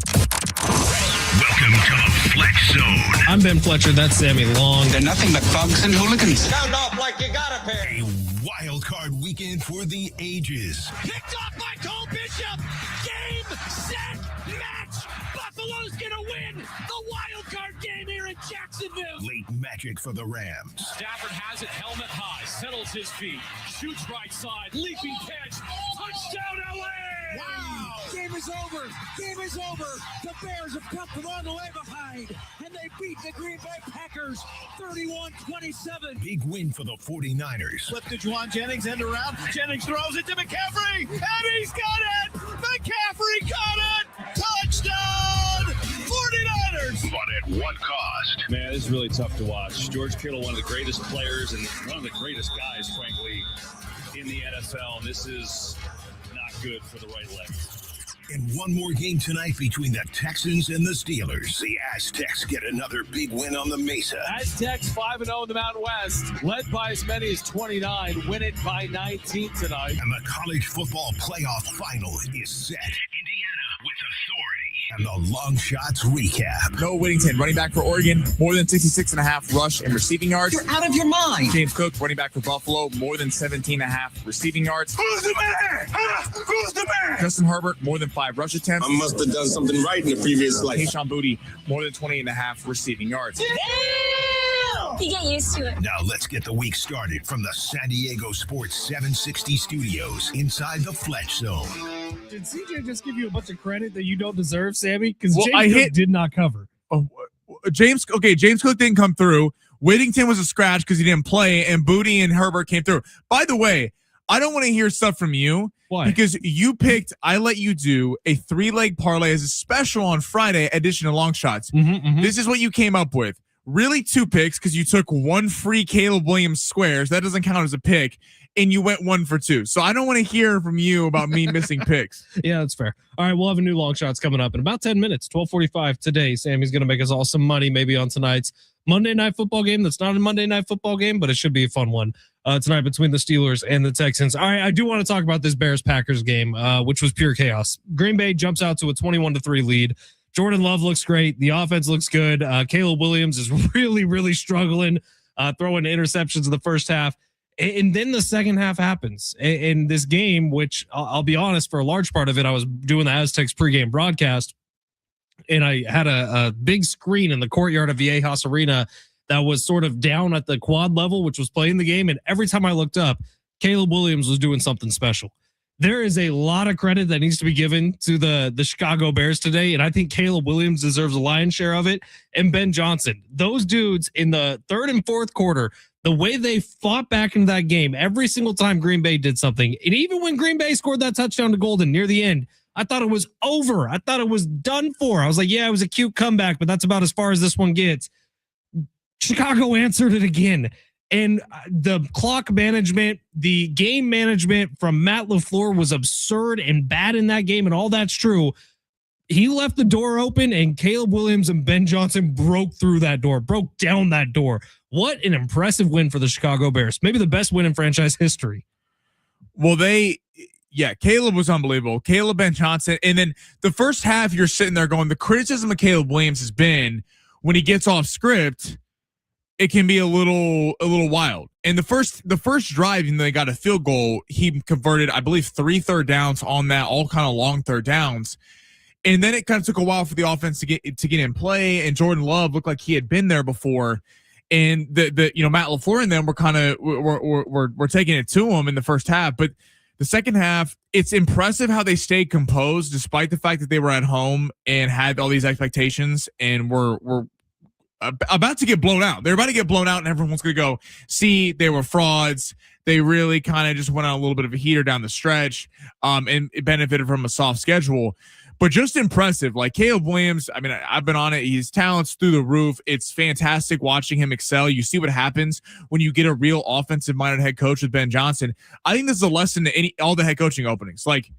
Welcome to the Fletch Zone. I'm Ben Fletcher. That's Sammy Long. They're nothing but thugs and hooligans. Sound off like you got a pair. A wild card weekend for the ages. Picked off by Cole Bishop. Game, set, match. Buffalo's gonna win the wild card game here in Jacksonville. Late magic for the Rams. Stafford has it, helmet high, settles his feet, shoots right side, leaping catch, touchdown LA! Wow! Game is over. Game is over. The Bears have come from all the way behind, and they beat the Green Bay Packers 31-27. Big win for the 49ers. Flip to Juwan Jennings, end around. Jennings throws it to McCaffrey, and he's got it! McCaffrey got it! Touchdown! 49ers! But at what cost? Man, this is really tough to watch. George Kittle, one of the greatest players and one of the greatest guys, frankly, in the NFL. This is not good for the right leg. And one more game tonight between the Texans and the Steelers. The Aztecs get another big win on the Mesa. Aztecs 5-0 in the Mountain West, led by as many as 29, win it by 19 tonight. And the college football playoff final is set. Indiana with authority. And the long shots recap. Noah Whittington, running back for Oregon, more than 66.5 rush and receiving yards. You're out of your mind. James Cook, running back for Buffalo, more than 17.5 receiving yards. Who's the man? Who's the man? Justin Herbert, more than 5 rush attempts. I must have done something right in the previous life. Keyshawn Boutte, more than 20.5 receiving yards. You get used to it. Now let's get the week started from the San Diego Sports 760 studios inside the Fletch Zone. Did CJ just give you a bunch of credit that you don't deserve, Sammy? Because Well, James Cook did not cover. James Cook didn't come through. Whittington was a scratch because he didn't play, and Boutte and Herbert came through. By the way, I don't want to hear stuff from you. Why? Because you picked, I let you do a 3-leg parlay as a special on Friday edition of Long Shots. This is what you came up with. Really 2 picks because you took 1 free Caleb Williams squares. That doesn't count as a pick. And you went 1 for 2. So I don't want to hear from you about me missing picks. Yeah, that's fair. All right, we'll have a new Long Shots coming up in about 10 minutes, 12:45 today. Sammy's going to make us all some money maybe on tonight's Monday Night Football game. That's not a Monday Night Football game, but it should be a fun one tonight between the Steelers and the Texans. All right, I do want to talk about this Bears-Packers game, which was pure chaos. Green Bay jumps out to a 21-3 lead. Jordan Love looks great. The offense looks good. Caleb Williams is really, really struggling, throwing interceptions in the first half. And then the second half happens. In this game, which I'll be honest, for a large part of it, I was doing the Aztecs pregame broadcast, and I had a big screen in the courtyard of Viejas Arena that was sort of down at the quad level, which was playing the game. And every time I looked up, Caleb Williams was doing something special. There is a lot of credit that needs to be given to the Chicago Bears today, and I think Caleb Williams deserves a lion's share of it, and Ben Johnson. Those dudes in the third and fourth quarter, the way they fought back into that game, every single time Green Bay did something, and even when Green Bay scored that touchdown to Golden near the end, I thought it was over. I thought it was done for. I was like, yeah, it was a cute comeback, but that's about as far as this one gets. Chicago answered it again. And the clock management, the game management from Matt LaFleur was absurd and bad in that game, and all that's true. He left the door open, and Caleb Williams and Ben Johnson broke through that door, broke down that door. What an impressive win for the Chicago Bears. Maybe the best win in franchise history. Well, Caleb was unbelievable. Caleb, Ben Johnson. And then the first half, you're sitting there going, the criticism of Caleb Williams has been when he gets off script, it can be a little wild. And the first drive, they got a field goal, he converted, I believe, 3 third downs on that, all kind of long third downs. And then it kind of took a while for the offense to get in play. And Jordan Love looked like he had been there before. And the Matt LaFleur and them were kind of were taking it to him in the first half. But the second half, it's impressive how they stayed composed despite the fact that they were at home and had all these expectations and were about to get blown out. They're about to get blown out, and everyone's going to go, see, they were frauds. They really kind of just went on a little bit of a heater down the stretch, and it benefited from a soft schedule. But just impressive. Like Caleb Williams, I mean, I've been on it. His talent's through the roof. It's fantastic watching him excel. You see what happens when you get a real offensive-minded head coach with Ben Johnson. I think this is a lesson to all the head coaching openings. Like,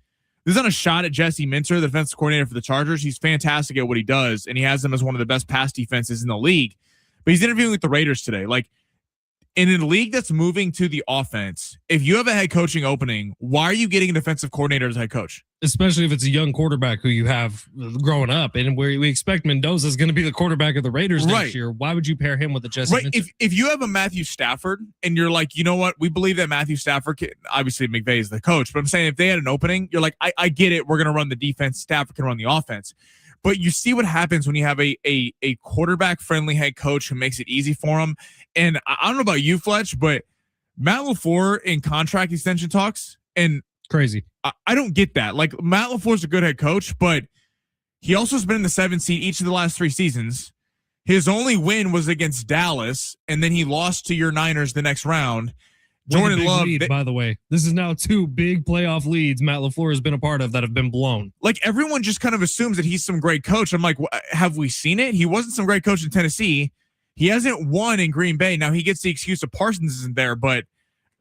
this is not a shot at Jesse Minter, the defensive coordinator for the Chargers. He's fantastic at what he does, and he has them as one of the best pass defenses in the league. But he's interviewing with the Raiders today. Like, in a league that's moving to the offense, if you have a head coaching opening, why are you getting a defensive coordinator as head coach? Especially if it's a young quarterback who you have growing up, and where we expect Mendoza is going to be the quarterback of the Raiders next year. Why would you pair him with a Jesse Minter? If you have a Matthew Stafford and you're like, you know what, we believe that Matthew Stafford can, obviously McVay is the coach, but I'm saying if they had an opening, you're like, I get it. We're going to run the defense. Stafford can run the offense. But you see what happens when you have a quarterback-friendly head coach who makes it easy for him. And I don't know about you, Fletch, but Matt LaFleur in contract extension talks, and crazy. I don't get that. Like, Matt LaFleur's a good head coach, but he also has been in the 7th seed each of the last 3 seasons. His only win was against Dallas, and then he lost to your Niners the next round. Jordan Love, lead, by the way, this is now 2 big playoff leads Matt LaFleur has been a part of that have been blown. Like, everyone just kind of assumes that he's some great coach. I'm like, have we seen it? He wasn't some great coach in Tennessee. He hasn't won in Green Bay. Now he gets the excuse of Parsons isn't there, but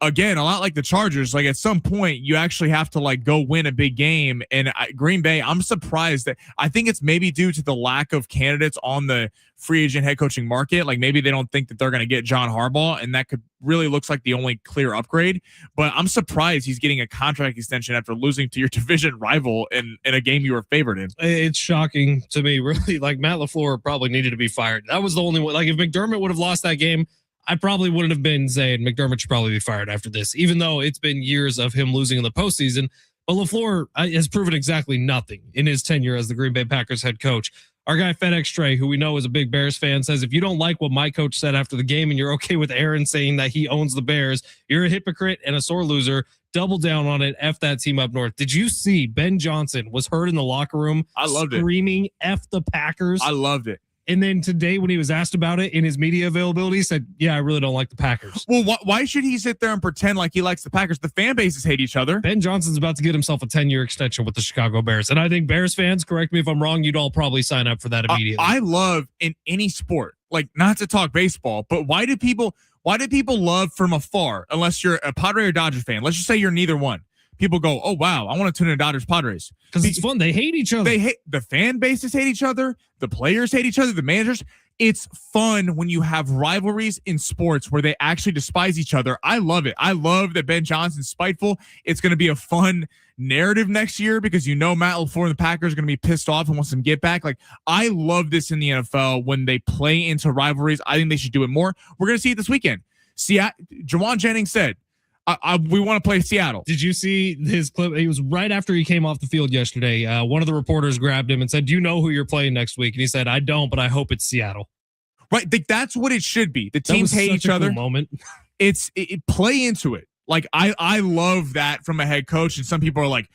again, a lot like the Chargers, like at some point you actually have to like go win a big game. And Green Bay, I'm surprised that I think it's maybe due to the lack of candidates on the free agent head coaching market. Like maybe they don't think that they're going to get John Harbaugh, and that could really looks like the only clear upgrade. But I'm surprised he's getting a contract extension after losing to your division rival in a game you were favored in. It's shocking to me, really. Like Matt LaFleur probably needed to be fired. That was the only one. Like if McDermott would have lost that game, I probably wouldn't have been saying McDermott should probably be fired after this, even though it's been years of him losing in the postseason. But LaFleur has proven exactly nothing in his tenure as the Green Bay Packers head coach. Our guy FedEx Trey, who we know is a big Bears fan, says, if you don't like what my coach said after the game and you're okay with Aaron saying that he owns the Bears, you're a hypocrite and a sore loser. Double down on it. F that team up north. Did you see Ben Johnson was heard in the locker room? I loved screaming F the Packers. I loved it. And then today, when he was asked about it in his media availability, he said, yeah, I really don't like the Packers. Well, why should he sit there and pretend like he likes the Packers? The fan bases hate each other. Ben Johnson's about to get himself a 10-year extension with the Chicago Bears. And I think Bears fans, correct me if I'm wrong, you'd all probably sign up for that immediately. I love in any sport, like not to talk baseball, but why do people love from afar, unless you're a Padre or Dodger fan? Let's just say you're neither one. People go, oh, wow, I want to tune in Dodgers Padres. Because it's fun. They hate each other. The fan bases hate each other. The players hate each other. The managers. It's fun when you have rivalries in sports where they actually despise each other. I love it. I love that Ben Johnson's spiteful. It's going to be a fun narrative next year because Matt LaFleur and the Packers are going to be pissed off and want some get back. Like, I love this in the NFL when they play into rivalries. I think they should do it more. We're going to see it this weekend. Jawan Jennings said, we want to play Seattle. Did you see his clip? He was right after he came off the field yesterday. One of the reporters grabbed him and said, do you know who you're playing next week? And he said, I don't, but I hope it's Seattle. Right. That's what it should be. The teams hate each other. Cool moment. It play into it. Like, I love that from a head coach. And some people are like,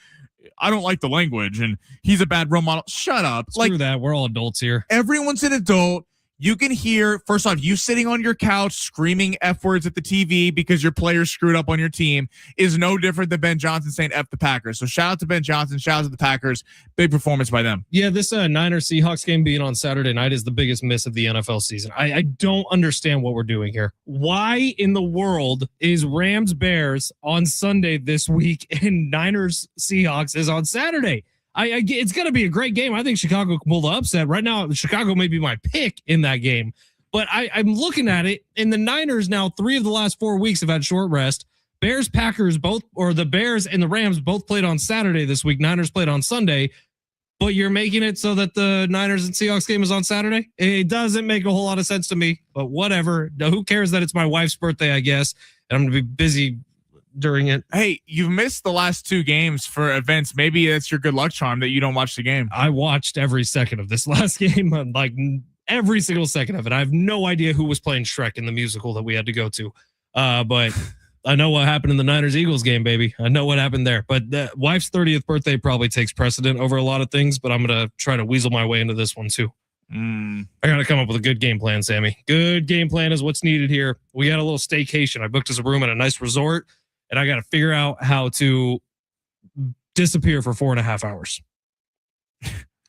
I don't like the language and he's a bad role model. Shut up. Screw that. We're all adults here. Everyone's an adult. You can hear, first off, you sitting on your couch screaming F words at the TV because your players screwed up on your team is no different than Ben Johnson saying F the Packers. So shout out to Ben Johnson, shout out to the Packers. Big performance by them. Yeah, this Niners Seahawks game being on Saturday night is the biggest miss of the NFL season. I don't understand what we're doing here. Why in the world is Rams Bears on Sunday this week and Niners Seahawks is on Saturday? It's going to be a great game. I think Chicago can pull the upset. Right now, Chicago may be my pick in that game. But I'm looking at it, and the Niners now 3 of the last 4 weeks have had short rest. Bears, Packers both, or the Bears and the Rams both played on Saturday this week. Niners played on Sunday. But you're making it so that the Niners and Seahawks game is on Saturday? It doesn't make a whole lot of sense to me, but whatever. Who cares that it's my wife's birthday, I guess, and I'm going to be busy during it. Hey, you've missed the last 2 games for events. Maybe that's your good luck charm that you don't watch the game. I watched every second of this last game, like every single second of it. I have no idea who was playing Shrek in the musical that we had to go to. But I know what happened in the Niners-Eagles game, baby. I know what happened there. But the wife's 30th birthday probably takes precedent over a lot of things, but I'm going to try to weasel my way into this one too. I got to come up with a good game plan, Sammy. Good game plan is what's needed here. We got a little staycation. I booked us a room at a nice resort, and I got to figure out how to disappear for 4.5 hours.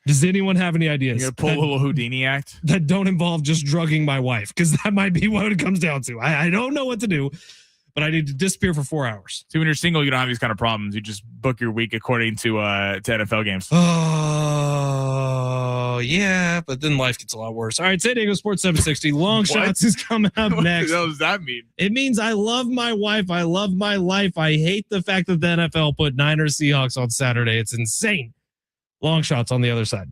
Does anyone have any ideas? You're going to pull a little Houdini act? That don't involve just drugging my wife, because that might be what it comes down to. I don't know what to do, but I need to disappear for 4 hours. See, when you're single, you don't have these kind of problems. You just book your week according to NFL games. Oh, yeah, but then life gets a lot worse. All right, San Diego Sports 760. Long shots is coming up next. What does that mean? It means I love my wife. I love my life. I hate the fact that the NFL put Niners Seahawks on Saturday. It's insane. Long shots on the other side.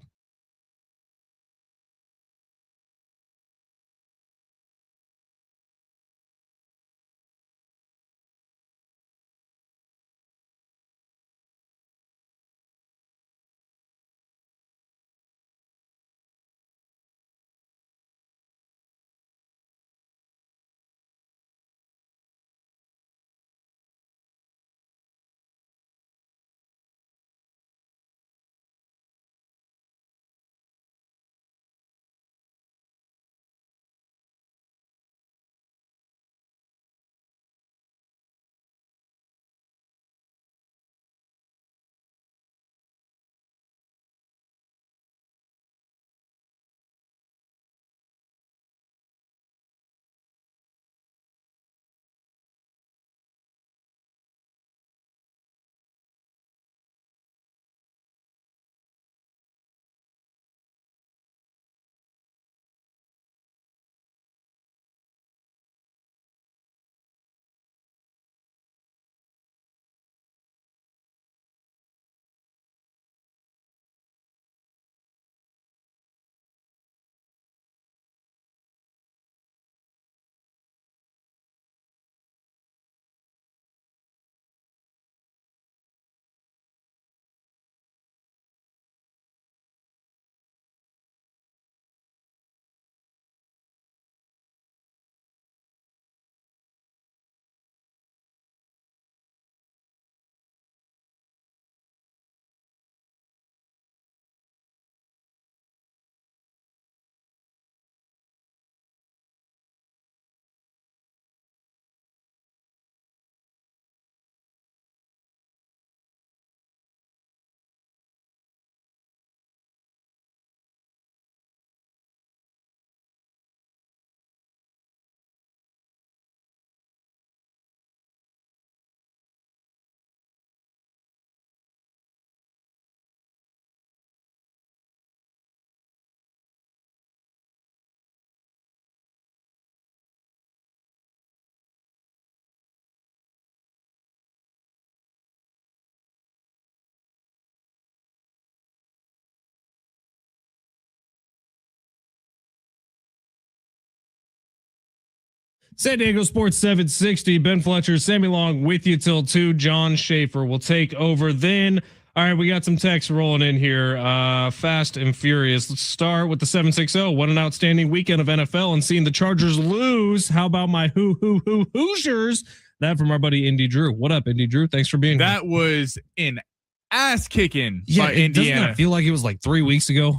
San Diego Sports 760. Ben Fletcher, Sammy Long with you till 2. John Schaefer will take over then. All right, we got some text rolling in here. Fast and furious. Let's start with the 760. What an outstanding weekend of NFL and seeing the Chargers lose. How about my Hoosiers? That from our buddy Indy Drew. What up, Indy Drew? Thanks for being here. That was an ass kicking by Indiana. Indiana. Doesn't that feel like it was like 3 weeks ago?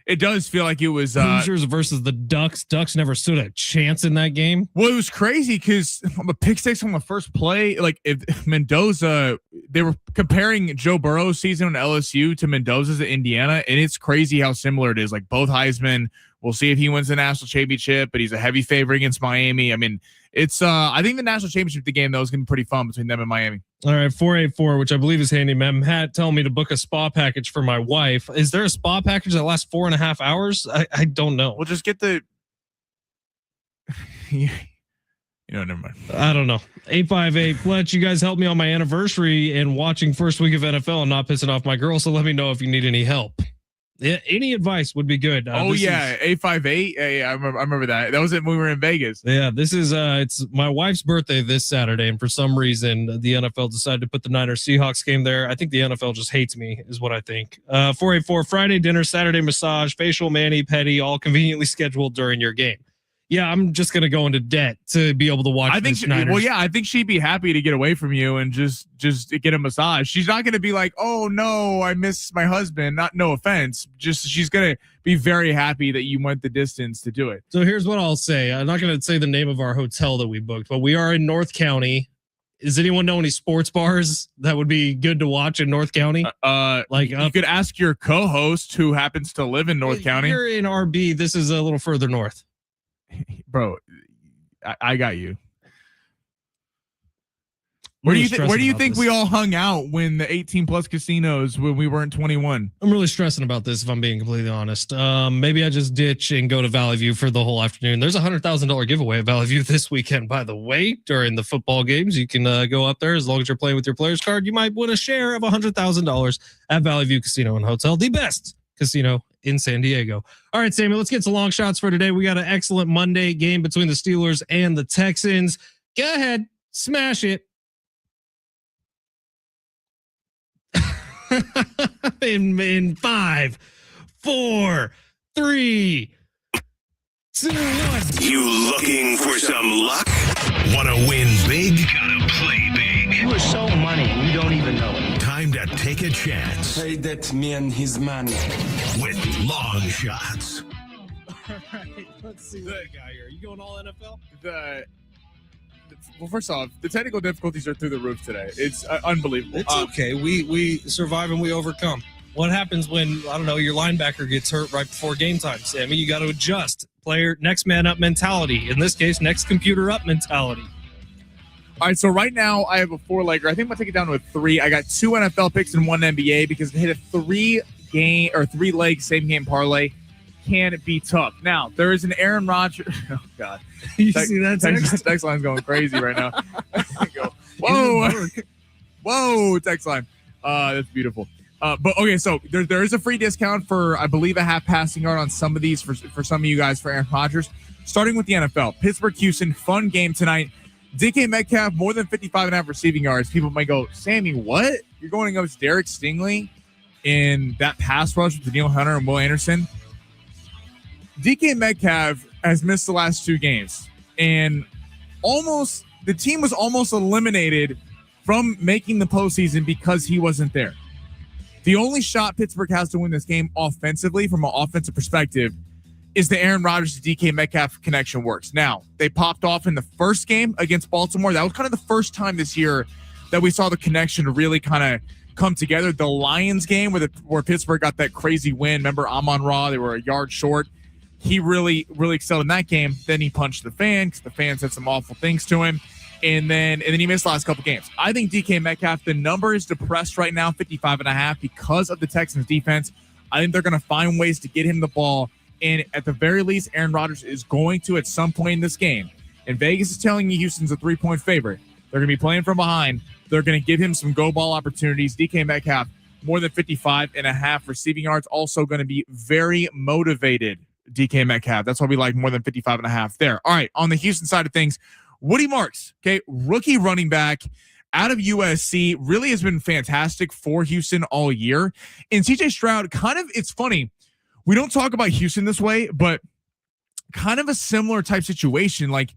It does feel like it was Hoosiers versus the Ducks. Ducks never stood a chance in that game. Well, it was crazy because the pick six on the first play, like if Mendoza, they were comparing Joe Burrow's season on LSU to Mendoza's at Indiana, and it's crazy how similar it is. Like both Heisman We'll see if he wins the national championship, but he's a heavy favorite against Miami. I mean, it's I think the national championship game, though, is going to be pretty fun between them and Miami. All right, 484, which I believe is handyman Matt telling me to book a spa package for my wife. Is there a spa package that lasts 4.5 hours? I don't know. We'll just get the... never mind. I don't know. 858 Fletch, you guys helped me on my anniversary and watching first week of NFL and not pissing off my girl. So let me know if you need any help. Yeah, any advice would be good. 858. Hey, I remember that. That was it when we were in Vegas. Yeah, this is it's my wife's birthday this Saturday, and for some reason the NFL decided to put the Niners Seahawks game there. I think the NFL just hates me, is what I think. 484 Friday dinner, Saturday massage, facial, mani, pedi, all conveniently scheduled during your game. Yeah, I'm just gonna go into debt to be able to watch. I think. I think she'd be happy to get away from you and just get a massage. She's not gonna be like, "Oh no, I miss my husband." No offense. Just she's gonna be very happy that you went the distance to do it. So here's what I'll say. I'm not gonna say the name of our hotel that we booked, but we are in North County. Does anyone know any sports bars that would be good to watch in North County? You could ask your co-host who happens to live in North County. You're in RB. This is a little further north. Bro, I got you. Where do you think we all hung out when the 18 plus casinos when we weren't 21? I'm really stressing about this if I'm being completely honest. Maybe I just ditch and go to Valley View for the whole afternoon. There's a $100,000 giveaway at Valley View this weekend, by the way. During the football games, you can go up there as long as you're playing with your player's card. You might win a share of $100,000 at Valley View Casino and Hotel, the best casino in San Diego. All right, Samuel, let's get to long shots for today. We got an excellent Monday game between the Steelers and the Texans. Go ahead, smash it. in 5, 4, 3, 2, 1. You looking for some luck? Want to win big? Gotta play big. You are so money, you don't even know it. Time to take a chance. Pay that man his money. With long shots. All right, let's see what I got here. Are you going all NFL? Well, first off, the technical difficulties are through the roof today. It's unbelievable. It's okay. We survive and we overcome. What happens when, I don't know, your linebacker gets hurt right before game time, Sammy? You got to adjust. Player, next man up mentality. In this case, next computer up mentality. All right, so right now I have a 4-legger. I think I'm going to take it down to a 3. I got 2 NFL picks and 1 NBA because to hit a 3-leg same game parlay can be tough. Now, there is an Aaron Rodgers. Oh, God. You see that text line's going crazy right now. Go, whoa. Whoa, text line. That's beautiful. But okay, so there is a free discount for, I believe, a half passing yard on some of these for some of you guys for Aaron Rodgers. Starting with the NFL, Pittsburgh, Houston, fun game tonight. DK Metcalf, more than 55.5 receiving yards. People might go, Sammy, what? You're going against Derek Stingley in that pass rush with Daniil Hunter and Will Anderson? DK Metcalf has missed the last 2 games, and the team was almost eliminated from making the postseason because he wasn't there. The only shot Pittsburgh has to win this game offensively, from an offensive perspective, is the Aaron Rodgers to DK Metcalf connection works. Now, they popped off in the first game against Baltimore. That was kind of the first time this year that we saw the connection really kind of come together. The Lions game where Pittsburgh got that crazy win. Remember Amon-Ra? They were a yard short. He really, really excelled in that game. Then he punched the fan because the fan said some awful things to him. And then he missed the last couple games. I think DK Metcalf, the number is depressed right now, 55.5, because of the Texans defense. I think they're going to find ways to get him the ball. And at the very least, Aaron Rodgers is going to, at some point in this game, and Vegas is telling you Houston's a 3-point favorite. They're going to be playing from behind. They're going to give him some go ball opportunities. DK Metcalf, more than 55.5 receiving yards, also going to be very motivated. DK Metcalf. That's why we like more than 55.5 there. All right. On the Houston side of things, Woody Marks, okay, rookie running back out of USC, really has been fantastic for Houston all year. And CJ Stroud, it's funny. We don't talk about Houston this way, but kind of a similar type situation. Like,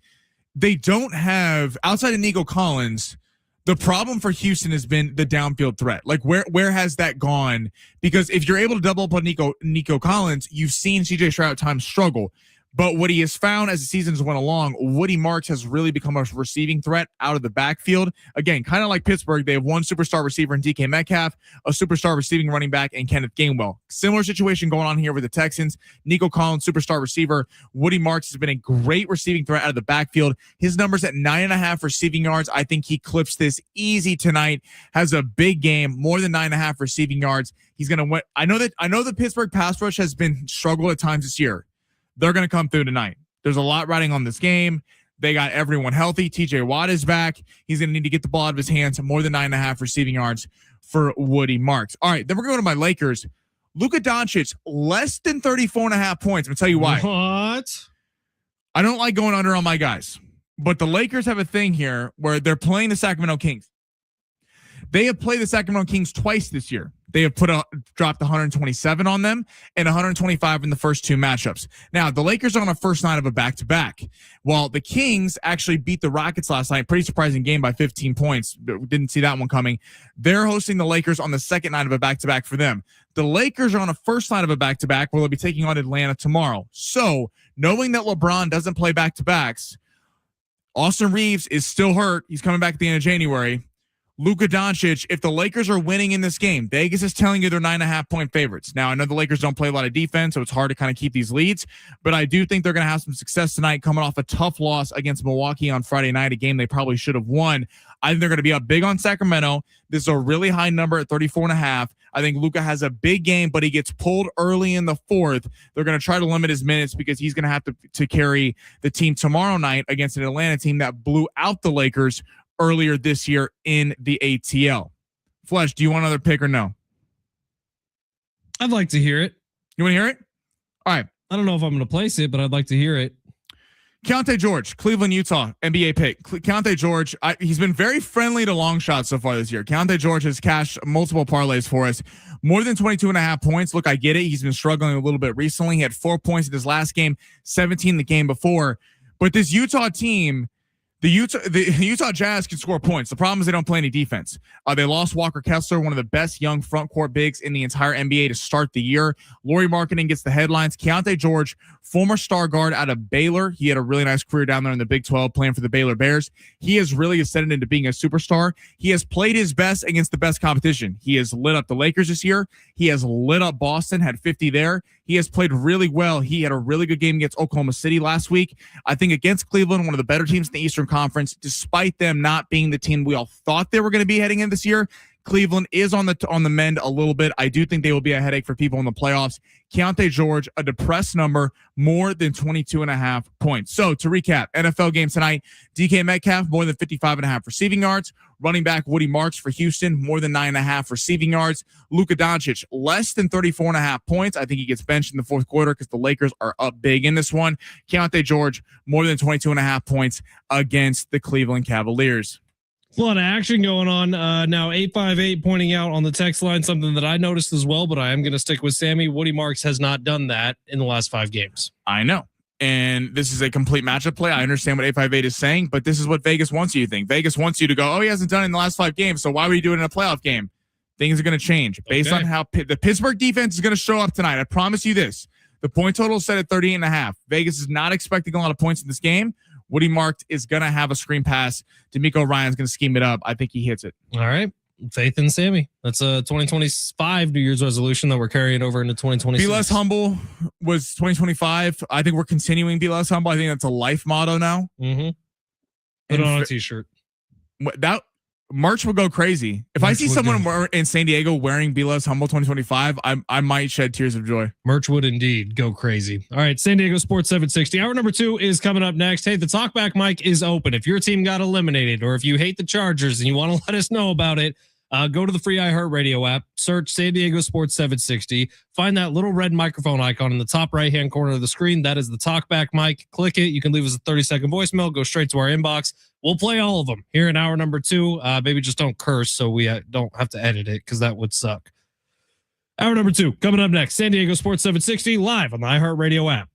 they don't have, outside of Nico Collins, the problem for Houston has been the downfield threat. Like, where has that gone? Because if you're able to double up on Nico Collins, you've seen CJ Stroud at times struggle. But what he has found as the seasons went along, Woody Marks has really become a receiving threat out of the backfield. Again, kind of like Pittsburgh, they have one superstar receiver in DK Metcalf, a superstar receiving running back in Kenneth Gainwell. Similar situation going on here with the Texans. Nico Collins, superstar receiver. Woody Marks has been a great receiving threat out of the backfield. His numbers at 9.5 receiving yards. I think he clips this easy tonight. Has a big game, more than 9.5 receiving yards. He's going to win. I know the Pittsburgh pass rush has been struggled at times this year. They're going to come through tonight. There's a lot riding on this game. They got everyone healthy. TJ Watt is back. He's going to need to get the ball out of his hands. More than 9.5 receiving yards for Woody Marks. All right, then we're going to my Lakers. Luka Doncic, less than 34.5 points. I'm going to tell you why. What? I don't like going under on my guys. But the Lakers have a thing here where they're playing the Sacramento Kings. They have played the Sacramento Kings twice this year. They have dropped 127 on them and 125 in the first two matchups. Now, the Lakers are on a first night of a back-to-back. While the Kings actually beat the Rockets last night, pretty surprising game by 15 points. Didn't see that one coming. They're hosting the Lakers on the second night of a back-to-back for them. The Lakers are on a first night of a back-to-back where they'll be taking on Atlanta tomorrow. So, knowing that LeBron doesn't play back-to-backs, Austin Reeves is still hurt. He's coming back at the end of January. Luka Doncic, if the Lakers are winning in this game, Vegas is telling you they're 9.5 point favorites. Now, I know the Lakers don't play a lot of defense, so it's hard to kind of keep these leads, but I do think they're going to have some success tonight coming off a tough loss against Milwaukee on Friday night, a game they probably should have won. I think they're going to be up big on Sacramento. This is a really high number at 34.5. I think Luka has a big game, but he gets pulled early in the fourth. They're going to try to limit his minutes because he's going to have to carry the team tomorrow night against an Atlanta team that blew out the Lakers earlier this year in the ATL. Fletch, do you want another pick or no? I'd like to hear it. You want to hear it? All right. I don't know if I'm going to place it, but I'd like to hear it. Keontae George, Cleveland, Utah, NBA pick. Keontae George, he's been very friendly to long shots so far this year. Keontae George has cashed multiple parlays for us. More than 22.5 points. Look, I get it. He's been struggling a little bit recently. He had 4 points in his last game, 17 the game before. But this Utah team, the Utah Jazz can score points. The problem is they don't play any defense. They lost Walker Kessler, one of the best young front court bigs in the entire NBA to start the year. Lauri Markkanen gets the headlines. Keontae George, former star guard out of Baylor. He had a really nice career down there in the Big 12 playing for the Baylor Bears. He has really ascended into being a superstar. He has played his best against the best competition. He has lit up the Lakers this year. He has lit up Boston, had 50 there. He has played really well. He had a really good game against Oklahoma City last week. I think against Cleveland, one of the better teams in the Eastern Conference, despite them not being the team we all thought they were going to be heading in this year. Cleveland is on the mend a little bit. I do think they will be a headache for people in the playoffs. Keontae George, a depressed number, more than 22.5 points. So to recap, NFL game tonight, DK Metcalf, more than 55.5 receiving yards. Running back Woody Marks for Houston, more than 9.5 receiving yards. Luka Doncic, less than 34.5 points. I think he gets benched in the fourth quarter because the Lakers are up big in this one. Keontae George, more than 22.5 points against the Cleveland Cavaliers. A lot of action going on now. 858 pointing out on the text line something that I noticed as well, but I am going to stick with Sammy. Woody Marks has not done that in the last 5 games. I know. And this is a complete matchup play. I understand what 858 is saying, but this is what Vegas wants you to think. Vegas wants you to go, oh, he hasn't done it in the last 5 games, so why would he do it in a playoff game? Things are going to change based on how the Pittsburgh defense is going to show up tonight. I promise you this. The point total is set at 38.5. Vegas is not expecting a lot of points in this game. Woody Marks is going to have a screen pass. D'Amico Ryan's going to scheme it up. I think he hits it. All right. Faith in Sammy. That's a 2025 New Year's resolution that we're carrying over into 2026. Be less humble was 2025. I think we're continuing be less humble. I think that's a life motto now. Mm-hmm. Put it on a t-shirt. That March will go crazy. If I see someone in San Diego wearing Be Less Humble 2025, I might shed tears of joy. Merch would indeed go crazy. All right, San Diego Sports 760. Hour number 2 is coming up next. Hey, the talkback mic is open. If your team got eliminated or if you hate the Chargers and you want to let us know about it, go to the free iHeartRadio app, search San Diego Sports 760, find that little red microphone icon in the top right-hand corner of the screen. That is the talkback mic. Click it. You can leave us a 30-second voicemail. Go straight to our inbox. We'll play all of them here in hour number 2. Maybe just don't curse so we don't have to edit it because that would suck. Hour number 2 coming up next. San Diego Sports 760 live on the iHeartRadio app.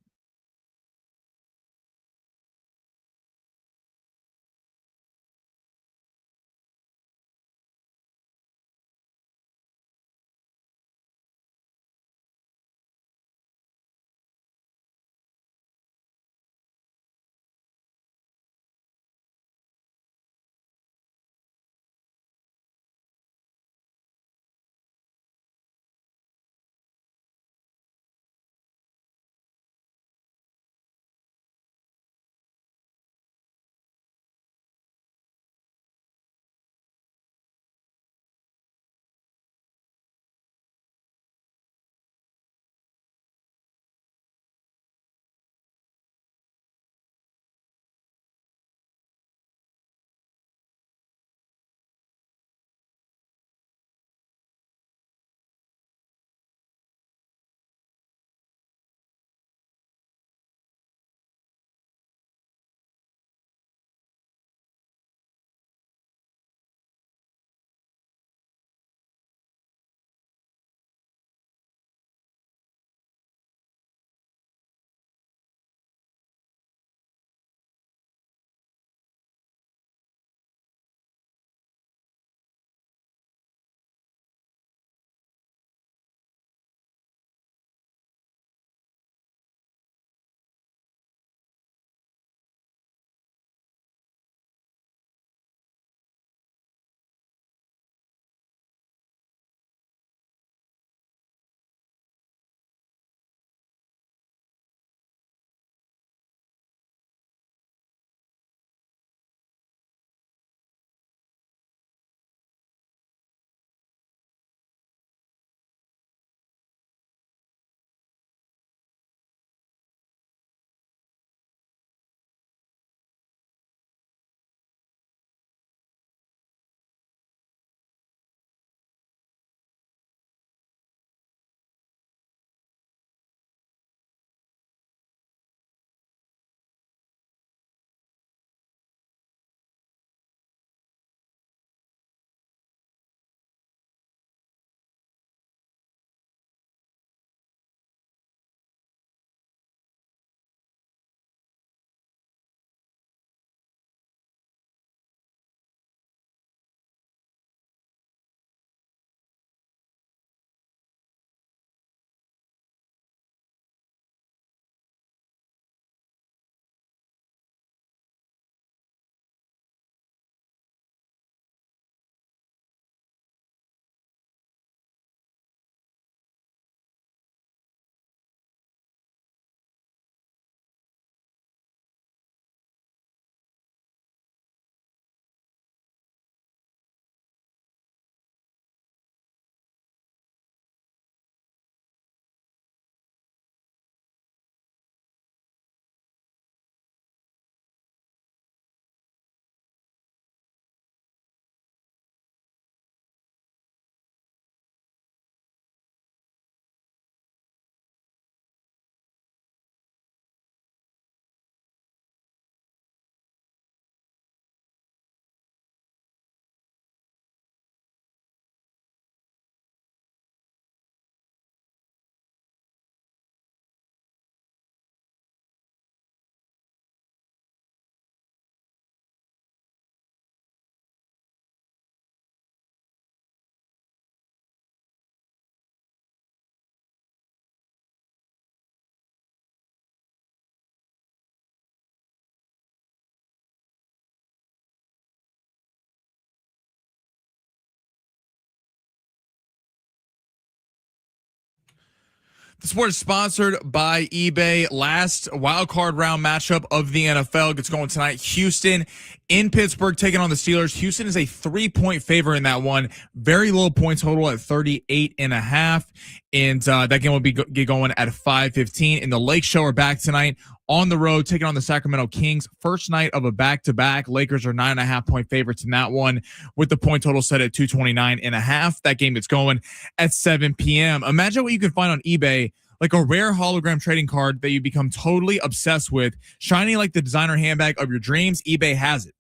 The sport is sponsored by eBay. Last wild card round matchup of the NFL gets going tonight. Houston in Pittsburgh taking on the Steelers. Houston is a 3-point favorite in that one. Very low point total at 38.5. And that game will get going at 5:15. And the Lake Show are back tonight on the road taking on the Sacramento Kings. First night of a back-to-back. Lakers are 9.5-point favorites in that one with the point total set at 229.5. That game gets going at 7 p.m. Imagine what you can find on eBay, like a rare hologram trading card that you become totally obsessed with, shiny like the designer handbag of your dreams. eBay has it.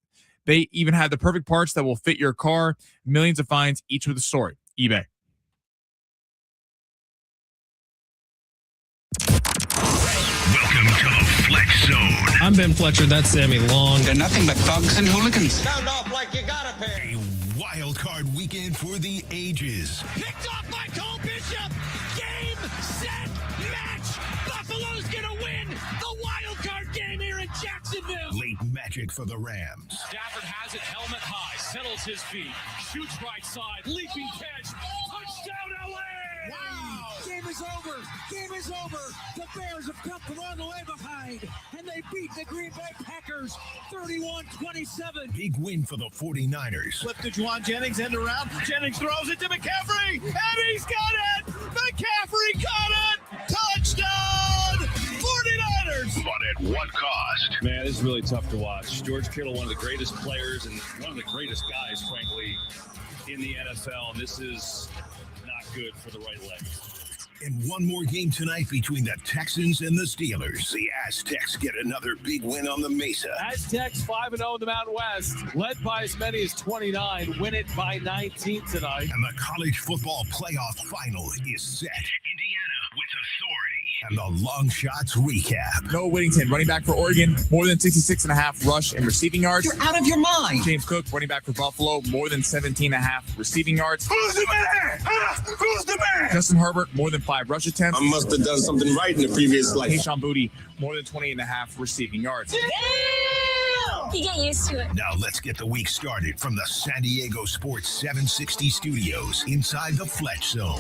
They even have the perfect parts that will fit your car. Millions of finds, each with a story. eBay. Welcome to the Fletch Zone. I'm Ben Fletcher. That's Sammy Long. They're nothing but thugs and hooligans. Sound off like you got a pair. A wild card weekend for the ages. Picked off by Cole Bishop. Game, set, match. Buffalo's gonna win the wild card game here in Jacksonville. Late magic for the Rams. Stafford has it, helmet high, settles his feet, shoots right side, leaping catch, touchdown LA! Wow! Game is over. Game is over. The Bears have come from all the way behind, and they beat the Green Bay Packers 31-27. Big win for the 49ers. Flip to Juwan Jennings, end around. Jennings throws it to McCaffrey, and he's got it! McCaffrey caught it! Touchdown! 49ers! But at what cost? Man, this is really tough to watch. George Kittle, one of the greatest players and one of the greatest guys, frankly, in the NFL. And this is not good for the right leg. And one more game tonight between the Texans and the Steelers. The Aztecs get another big win on the Mesa. Aztecs 5-0 in the Mountain West, led by as many as 29, win it by 19 tonight. And the college football playoff final is set. Indiana with authority. And the long shots recap. Noah Whittington, running back for Oregon, more than 66.5 rush and receiving yards. You're out of your mind. James Cook, running back for Buffalo, more than 17.5 receiving yards. Who's the man? Who's the man? Justin Herbert, more than 5 rush attempts. I must have done something right in the previous life. Keyshawn Booty, more than 20.5 receiving yards. You get used to it. Now let's get the week started from the San Diego Sports 760 studios inside the Fletch Zone.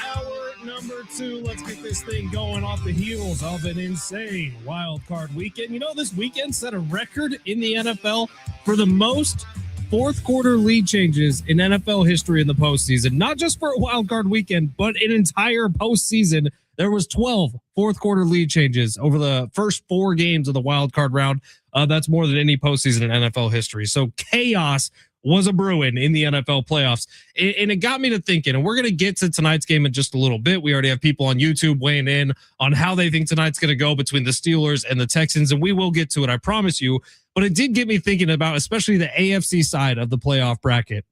Hour number 2. Let's get this thing going off the heels of an insane wild card weekend. You know, this weekend set a record in the NFL for the most fourth quarter lead changes in NFL history in the postseason. Not just for a wild card weekend, but an entire postseason. There was 12 fourth quarter lead changes over the first 4 games of the wild card round. That's more than any postseason in NFL history. So chaos was a brewing in the NFL playoffs. And it got me to thinking, and we're going to get to tonight's game in just a little bit. We already have people on YouTube weighing in on how they think tonight's going to go between the Steelers and the Texans, and we will get to it, I promise you. But it did get me thinking about especially the AFC side of the playoff bracket.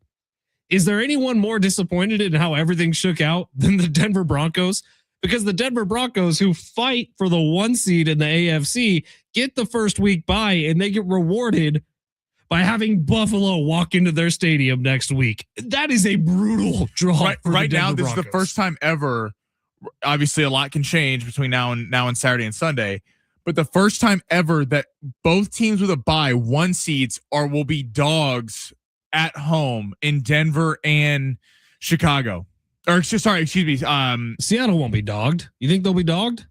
Is there anyone more disappointed in how everything shook out than the Denver Broncos? Because the Denver Broncos, who fight for the 1 seed in the AFC, get the first week bye, and they get rewarded by having Buffalo walk into their stadium next week. That is a brutal draw. Right now, this is the first time ever. Obviously, a lot can change between now and Saturday and Sunday, but the first time ever that both teams with a bye 1 seeds will be dogs at home in Denver and Chicago. Or excuse me. Seattle won't be dogged. You think they'll be dogged?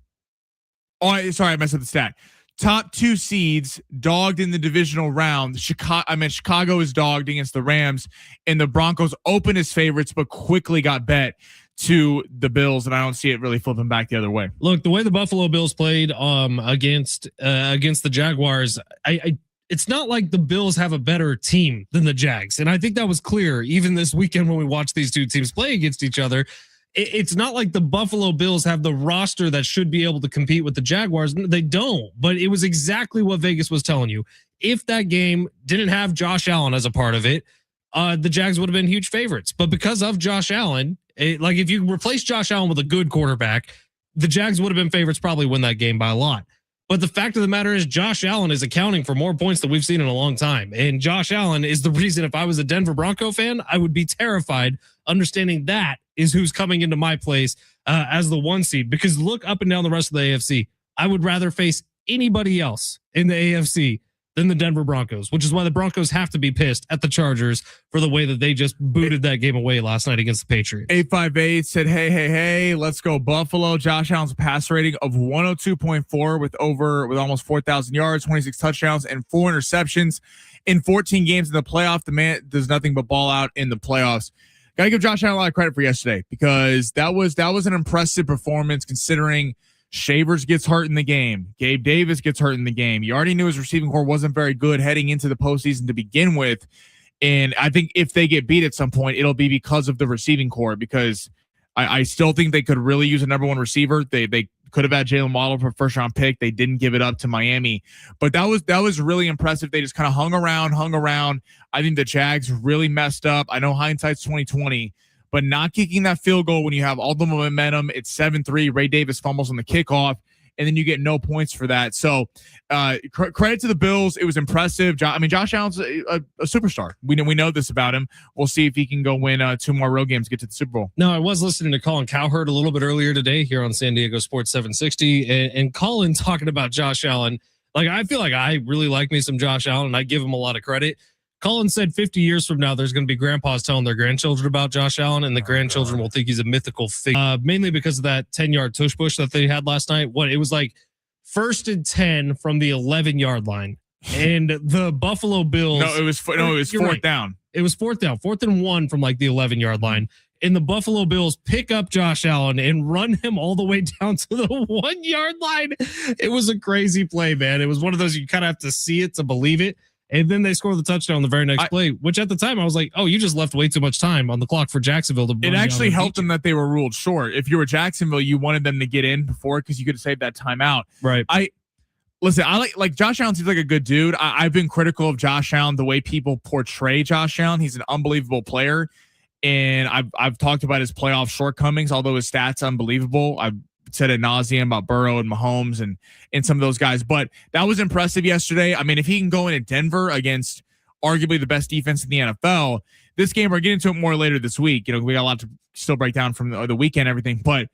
Oh, sorry, I messed up the stat. Top 2 seeds dogged in the divisional round. Chicago is dogged against the Rams, and the Broncos opened as favorites, but quickly got bet to the Bills, and I don't see it really flipping back the other way. Look, the way the Buffalo Bills played against the Jaguars, it's not like the Bills have a better team than the Jags, and I think that was clear even this weekend when we watched these two teams play against each other. It's not like the Buffalo Bills have the roster that should be able to compete with the Jaguars. They don't, but it was exactly what Vegas was telling you. If that game didn't have Josh Allen as a part of it, the Jags would have been huge favorites. But because of Josh Allen, like if you replace Josh Allen with a good quarterback, the Jags would have been favorites, probably win that game by a lot. But the fact of the matter is Josh Allen is accounting for more points than we've seen in a long time. And Josh Allen is the reason if I was a Denver Bronco fan, I would be terrified understanding that is who's coming into my place as the 1 seed. Because look up and down the rest of the AFC. I would rather face anybody else in the AFC than the Denver Broncos, which is why the Broncos have to be pissed at the Chargers for the way that they just booted that game away last night against the Patriots. 858 said, hey, let's go Buffalo. Josh Allen's passer rating of 102.4 with almost 4,000 yards, 26 touchdowns, and 4 interceptions in 14 games in the playoff. The man does nothing but ball out in the playoffs. Got to give Josh Allen a lot of credit for yesterday because that was an impressive performance considering Shavers gets hurt in the game. Gabe Davis gets hurt in the game. You already knew his receiving core wasn't very good heading into the postseason to begin with. And I think if they get beat at some point, it'll be because of the receiving core because I still think they could really use a number one receiver. They could have had Jalen Waddle for a first round pick. They didn't give it up to Miami, but that was really impressive. They just kind of hung around. I think the Jags really messed up. I know hindsight's 2020, but not kicking that field goal when you have all the momentum. It's 7-3. Ray Davis fumbles on the kickoff, and then you get no points for that. So credit to the Bills. It was impressive. Josh Allen's a superstar. We know this about him. We'll see if he can go win 2 more road games, get to the Super Bowl. No, I was listening to Colin Cowherd a little bit earlier today here on San Diego Sports 760, and Colin talking about Josh Allen. Like, I feel like I really like me some Josh Allen, and I give him a lot of credit. Colin said 50 years from now, there's going to be grandpas telling their grandchildren about Josh Allen, and the grandchildren will think he's a mythical figure. Mainly because of that 10-yard tush push that they had last night. It was like 1st and 10 from the 11-yard line, and the Buffalo Bills. No, it was fourth down. It was 4th down, 4th and 1 from like the 11-yard line. And the Buffalo Bills pick up Josh Allen and run him all the way down to the 1-yard line. It was a crazy play, man. It was one of those you kind of have to see it to believe it. And then they score the touchdown the very next play, which at the time I was like, oh, you just left way too much time on the clock for Jacksonville to. It actually helped them that they were ruled short. If you were Jacksonville, you wanted them to get in before because you could have saved that timeout. Right. I like Josh Allen seems like a good dude. I've been critical of Josh Allen, the way people portray Josh Allen. He's an unbelievable player. And I've talked about his playoff shortcomings, although his stats unbelievable. I've said ad nauseum about Burrow and Mahomes and some of those guys, but that was impressive yesterday. I mean, if he can go into Denver against arguably the best defense in the NFL, this game, we're getting to it more later this week. You know, we got a lot to still break down from the weekend, everything, but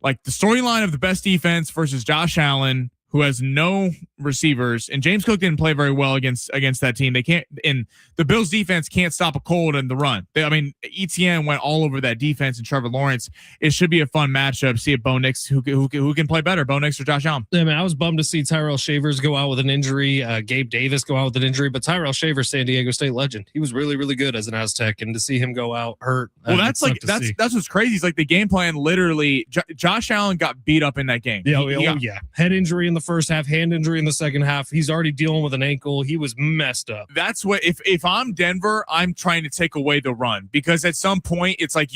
like the storyline of the best defense versus Josh Allen, who has no receivers, and James Cook didn't play very well against that team. They can't, and the Bills defense can't stop a cold in the run. ETN went all over that defense and Trevor Lawrence. It should be a fun matchup. See if Bo Nix, who can play better, Bo Nix or Josh Allen. Yeah, man, I was bummed to see Tyrell Shavers go out with an injury, Gabe Davis go out with an injury, but Tyrell Shavers, San Diego State legend. He was really, really good as an Aztec, and to see him go out hurt. Well, that's what's crazy. It's like the game plan literally, Josh Allen got beat up in that game. Yeah. Head injury in the first half, hand injury in the second half. He's already dealing with an ankle. He was messed up. That's what, if I'm Denver, I'm trying to take away the run, because at some point it's like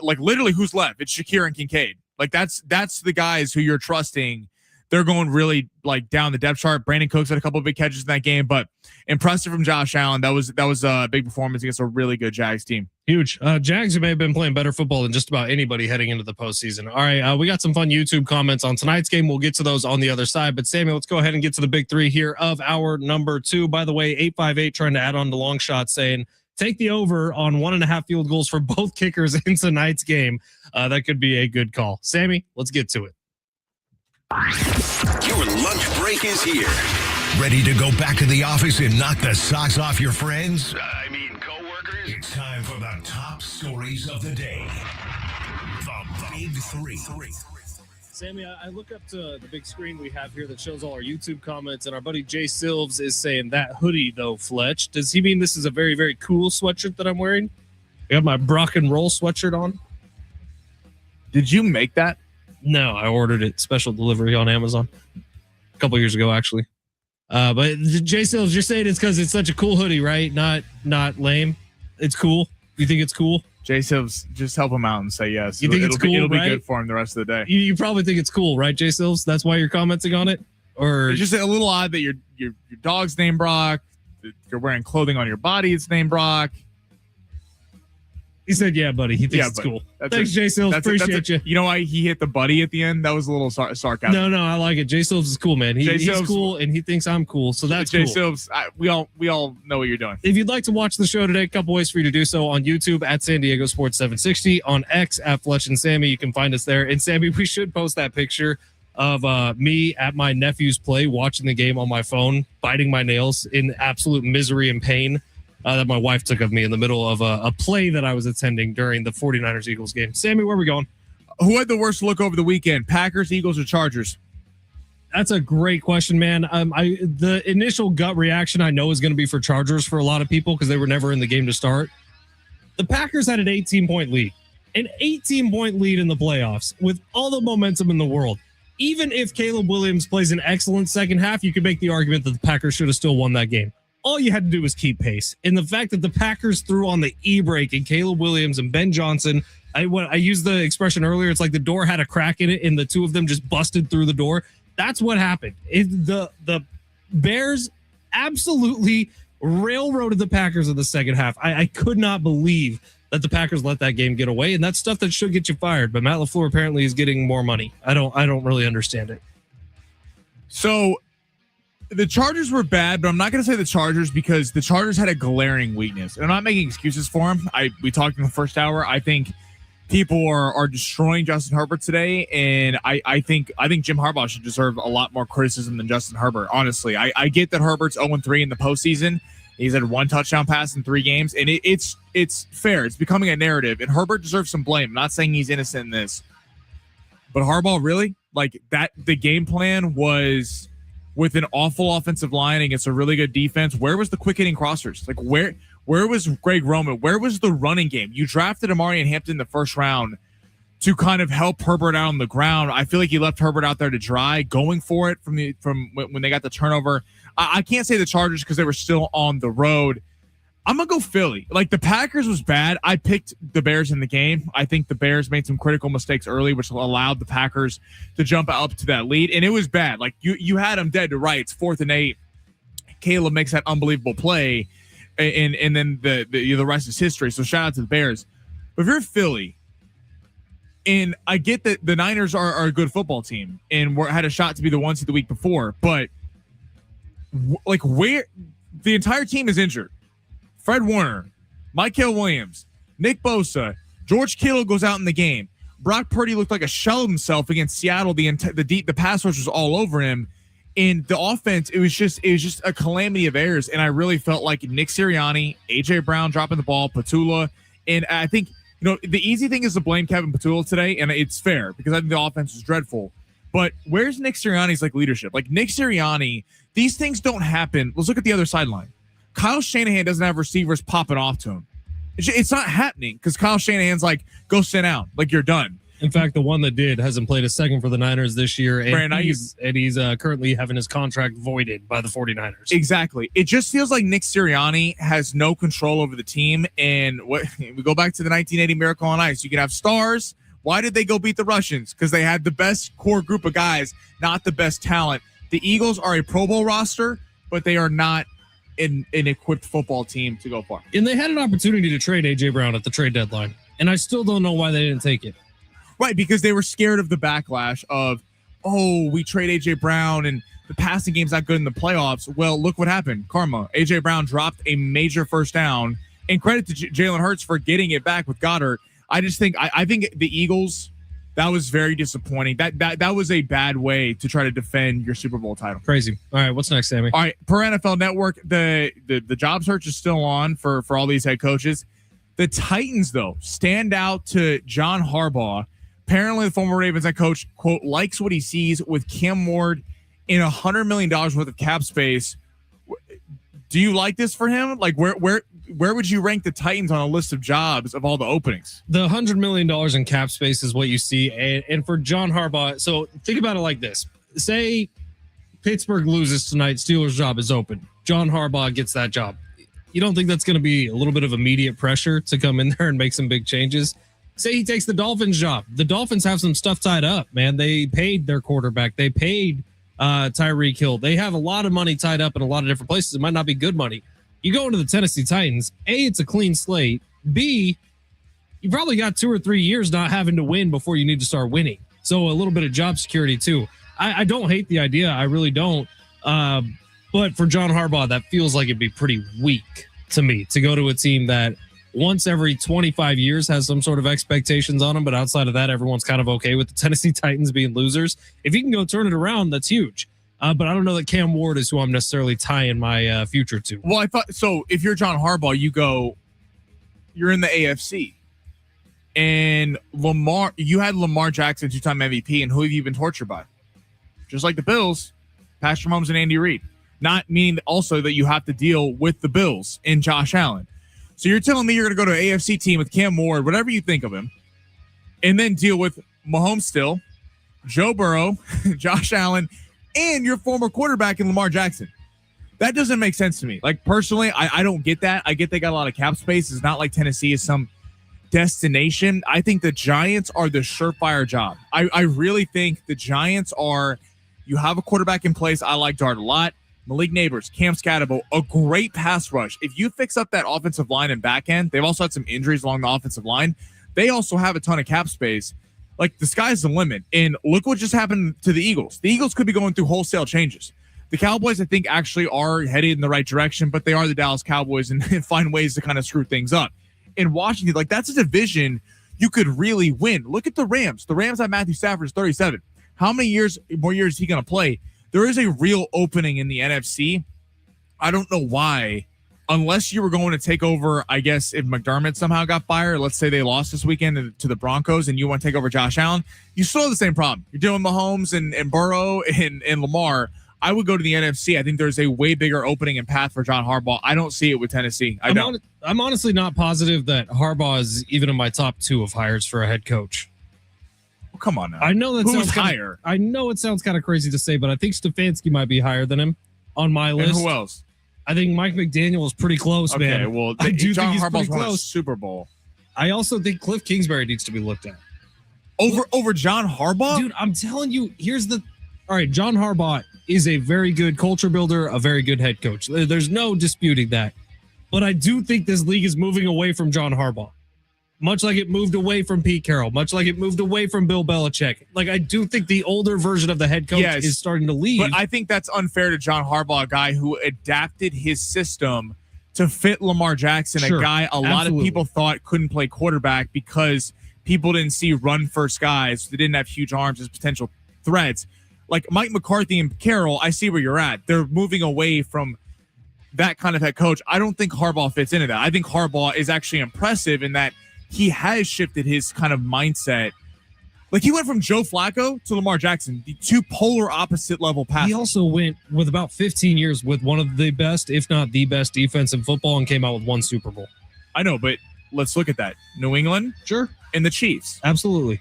like literally who's left? It's Shakir and Kincaid. Like that's the guys who you're trusting. They're going really like down the depth chart. Brandon Cooks had a couple of big catches in that game, but impressive from Josh Allen. That was a big performance against a really good Jags team. Huge. Jags may have been playing better football than just about anybody heading into the postseason. All right, we got some fun YouTube comments on tonight's game. We'll get to those on the other side. But Samuel, let's go ahead and get to the big three here of our number 2. By the way, 858 trying to add on the long shot, saying take the over on 1.5 field goals for both kickers in tonight's game. That could be a good call. Sammy, let's get to it. Your lunch break is here. Ready to go back to the office and knock the socks off your friends? Coworkers? It's time for the top stories of the day. The Big Three. Sammy, I look up to the big screen we have here that shows all our YouTube comments, and our buddy Jay Silves is saying that hoodie, though, Fletch. Does he mean this is a very, very cool sweatshirt that I'm wearing? I got my Brock and Roll sweatshirt on. Did you make that? No, I ordered it special delivery on Amazon a couple years ago, actually. But Jay Sills, you're saying it's because it's such a cool hoodie, right? Not lame. It's cool. You think it's cool? Jay Sills, just help him out and say yes. You think it's cool, it'll right? be good for him the rest of the day. You probably think it's cool, right, Jay Sills? That's why you're commenting on it? Or it's just a little odd that your dog's named Brock. That you're wearing clothing on your body. It's named Brock. He said, yeah, buddy. He thinks it's cool. Thanks, Jay Sills. Appreciate you. You know why he hit the buddy at the end? That was a little sarcasm. No, I like it. Jay Sills is cool, man. He's cool, and he thinks I'm cool, so that's Jay cool. Sills, we all know what you're doing. If you'd like to watch the show today, a couple ways for you to do so: on YouTube at San Diego Sports 760, on X at Fletch and Sammy. You can find us there. And Sammy, we should post that picture of me at my nephew's play, watching the game on my phone, biting my nails in absolute misery and pain that my wife took of me in the middle of a play that I was attending during the 49ers-Eagles game. Sammy, where are we going? Who had the worst look over the weekend? Packers, Eagles, or Chargers? That's a great question, man. The initial gut reaction I know is going to be for Chargers for a lot of people because they were never in the game to start. The Packers had an 18-point lead. An 18-point lead in the playoffs with all the momentum in the world. Even if Caleb Williams plays an excellent second half, you could make the argument that the Packers should have still won that game. All you had to do was keep pace. And the fact that the Packers threw on the e-brake and Caleb Williams and Ben Johnson, I used the expression earlier, it's like the door had a crack in it and the two of them just busted through the door. That's what happened. The Bears absolutely railroaded the Packers in the second half. I could not believe that the Packers let that game get away, and that's stuff that should get you fired. But Matt LaFleur apparently is getting more money. I don't really understand it. So the Chargers were bad, but I'm not going to say the Chargers because the Chargers had a glaring weakness. And I'm not making excuses for them. We talked in the first hour. I think people are destroying Justin Herbert today, and I think Jim Harbaugh should deserve a lot more criticism than Justin Herbert. Honestly, I get that Herbert's 0-3 in the postseason. He's had one touchdown pass in 3 games, and it's fair. It's becoming a narrative, and Herbert deserves some blame. I'm not saying he's innocent in this, but Harbaugh, really? Like that? The game plan was with an awful offensive line against a really good defense. Where was the quick hitting crossers? Like where was Greg Roman? Where was the running game? You drafted Amari and Hampton in the first round to kind of help Herbert out on the ground. I feel like you left Herbert out there to dry, going for it from when they got the turnover. I can't say the Chargers because they were still on the road. I'm going to go Philly. Like the Packers was bad. I picked the Bears in the game. I think the Bears made some critical mistakes early, which allowed the Packers to jump up to that lead. And it was bad. Like you had them dead to rights, 4th and 8. Caleb makes that unbelievable play. And then the rest is history. So shout out to the Bears. But if you're Philly, and I get that the Niners are a good football team and had a shot to be the 1 seed the week before, but like where the entire team is injured. Fred Warner, Mykel Williams, Nick Bosa, George Kittle goes out in the game. Brock Purdy looked like a shell of himself against Seattle. The pass rush was all over him. In the offense, it was just a calamity of errors. And I really felt like Nick Sirianni, AJ Brown dropping the ball, Petula, and I think the easy thing is to blame Kevin Petula today, and it's fair because I think the offense was dreadful. But where's Nick Sirianni's leadership? Like Nick Sirianni, these things don't happen. Let's look at the other sideline. Kyle Shanahan doesn't have receivers popping off to him. It's not happening because Kyle Shanahan's like, go sit down. Like you're done. In fact, the one that did hasn't played a second for the Niners this year, and he's currently having his contract voided by the 49ers. Exactly. It just feels like Nick Sirianni has no control over the team. And we go back to the 1980 Miracle on Ice. You can have stars. Why did they go beat the Russians? Because they had the best core group of guys, not the best talent. The Eagles are a Pro Bowl roster, but they are not an equipped football team to go far. And they had an opportunity to trade A.J. Brown at the trade deadline, and I still don't know why they didn't take it. Right, because they were scared of the backlash of, we trade A.J. Brown and the passing game's not good in the playoffs. Well, look what happened. Karma. A.J. Brown dropped a major first down, and credit to Jalen Hurts for getting it back with Goddard. I just think I think the Eagles, that was very disappointing. That was a bad way to try to defend your Super Bowl title. Crazy. All right, what's next, Sammy? All right, per NFL Network, the job search is still on for all these head coaches. The Titans, though, stand out to John Harbaugh. Apparently, the former Ravens head coach, quote, likes what he sees with Cam Ward in $100 million worth of cap space. Do you like this for him? Like, where would you rank the Titans on a list of jobs of all the openings? The $100 million in cap space is what you see. And for John Harbaugh, so think about it like this. Say Pittsburgh loses tonight, Steelers' job is open. John Harbaugh gets that job. You don't think that's going to be a little bit of immediate pressure to come in there and make some big changes? Say he takes the Dolphins job. The Dolphins have some stuff tied up, man. They paid their quarterback. They paid Tyreek Hill. They have a lot of money tied up in a lot of different places. It might not be good money. You go into the Tennessee Titans, A, it's a clean slate. B, you probably got 2 or 3 years not having to win before you need to start winning. So a little bit of job security too. I don't hate the idea. I really don't. But for John Harbaugh, that feels like it'd be pretty weak to me to go to a team that once every 25 years has some sort of expectations on him. But outside of that, everyone's kind of okay with the Tennessee Titans being losers. If he can go turn it around, that's huge. But I don't know that Cam Ward is who I'm necessarily tying my future to. Well, I thought so. If you're John Harbaugh, you're in the AFC. And you had Lamar Jackson, 2-time MVP, and who have you been tortured by? Just like the Bills, Patrick Mahomes and Andy Reid. Not meaning also that you have to deal with the Bills and Josh Allen. So you're telling me you're going to go to an AFC team with Cam Ward, whatever you think of him, and then deal with Mahomes still, Joe Burrow, Josh Allen, and your former quarterback in Lamar Jackson. That doesn't make sense to me. Like, personally, I don't get that. I get they got a lot of cap space. It's not like Tennessee is some destination. I think the Giants are the surefire job. I really think the Giants are, you have a quarterback in place. I like Dart a lot. Malik Neighbors, Cam Scatterbo, a great pass rush. If you fix up that offensive line and back end, they've also had some injuries along the offensive line. They also have a ton of cap space. Like, the sky's the limit. And look what just happened to the Eagles. The Eagles could be going through wholesale changes. The Cowboys, I think, actually are headed in the right direction, but they are the Dallas Cowboys and find ways to kind of screw things up. In Washington, like, that's a division you could really win. Look at the Rams. The Rams have Matthew Stafford is 37. How many more years is he going to play? There is a real opening in the NFC. I don't know why, unless you were going to take over, I guess, if McDermott somehow got fired, let's say they lost this weekend to the Broncos and you want to take over Josh Allen, you still have the same problem. You're doing Mahomes and Burrow and Lamar. I would go to the NFC. I think there's a way bigger opening and path for John Harbaugh. I don't see it with Tennessee. I'm honestly not positive that Harbaugh is even in my top 2 of hires for a head coach. Well, come on now. I know that Who's higher? I know it sounds kind of crazy to say, but I think Stefanski might be higher than him on my list. And who else? I think Mike McDaniel is pretty close, man. Okay, well, I do John think he's Harbaugh's pretty won a close. Super Bowl. I also think Cliff Kingsbury needs to be looked at. Over John Harbaugh? Dude, I'm telling you, all right, John Harbaugh is a very good culture builder, a very good head coach. There's no disputing that. But I do think this league is moving away from John Harbaugh. Much like it moved away from Pete Carroll, much like it moved away from Bill Belichick. Like, I do think the older version of the head coach is starting to leave. But I think that's unfair to John Harbaugh, a guy who adapted his system to fit Lamar Jackson, a guy a lot of people thought couldn't play quarterback because people didn't see run-first guys. They didn't have huge arms as potential threats. Like Mike McCarthy and Carroll, I see where you're at. They're moving away from that kind of head coach. I don't think Harbaugh fits into that. I think Harbaugh is actually impressive in that he has shifted his kind of mindset. Like, he went from Joe Flacco to Lamar Jackson, the 2 polar opposite level paths. He also went with about 15 years with one of the best, if not the best defense in football and came out with 1 Super Bowl. I know, but let's look at that. New England? Sure. And the Chiefs. Absolutely.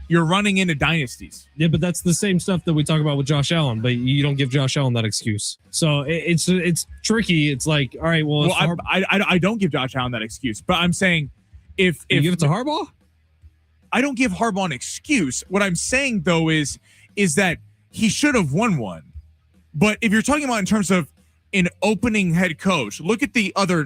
You're running into dynasties. Yeah, but that's the same stuff that we talk about with Josh Allen, but you don't give Josh Allen that excuse. So it's tricky. It's like, all right, well I don't give Josh Allen that excuse, but I'm saying if you give it to Harbaugh? I don't give Harbaugh an excuse. What I'm saying, though, is that he should have won one. But if you're talking about in terms of an opening head coach, look at the other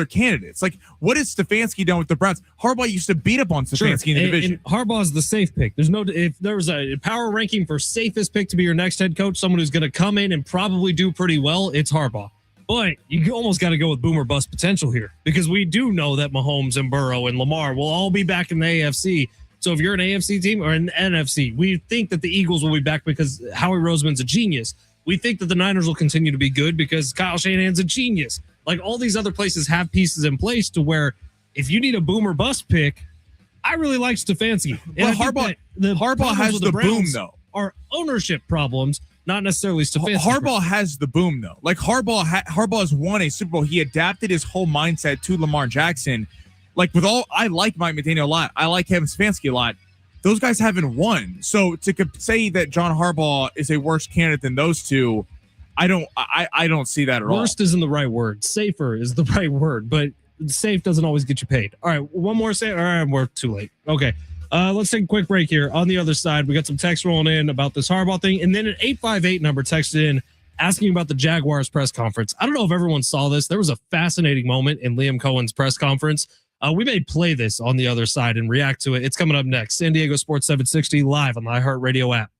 candidates. Like, what has Stefanski done with the Browns? Harbaugh used to beat up on Stefanski in the division. And Harbaugh's the safe pick. If there was a power ranking for safest pick to be your next head coach, someone who's going to come in and probably do pretty well, it's Harbaugh. But you almost got to go with boom or bust potential here, because we do know that Mahomes and Burrow and Lamar will all be back in the AFC. So if you're an AFC team or an NFC, we think that the Eagles will be back because Howie Roseman's a genius. We think that the Niners will continue to be good because Kyle Shanahan's a genius. Like, all these other places have pieces in place to where if you need a boom or bust pick, I really like Stefanski. Well, Harbaugh has the boom, though. Are ownership problems, not necessarily Stefanski. Harbaugh has the boom, though. Like, Harbaugh's won a Super Bowl. He adapted his whole mindset to Lamar Jackson. Like, I like Mike McDaniel a lot. I like Kevin Stefanski a lot. Those guys haven't won. So to say that John Harbaugh is a worse candidate than those two, I don't see that at all. Worst isn't the right word. Safer is the right word, but safe doesn't always get you paid. All right, one more say. All right, we're too late. Okay. Let's take a quick break here. On the other side, we got some text rolling in about this Harbaugh thing, and then an 858 number texted in asking about the Jaguars press conference. I don't know if everyone saw this. There was a fascinating moment in Liam Cohen's press conference. We may play this on the other side and react to it. It's coming up next. San Diego Sports 760 live on the iHeartRadio app.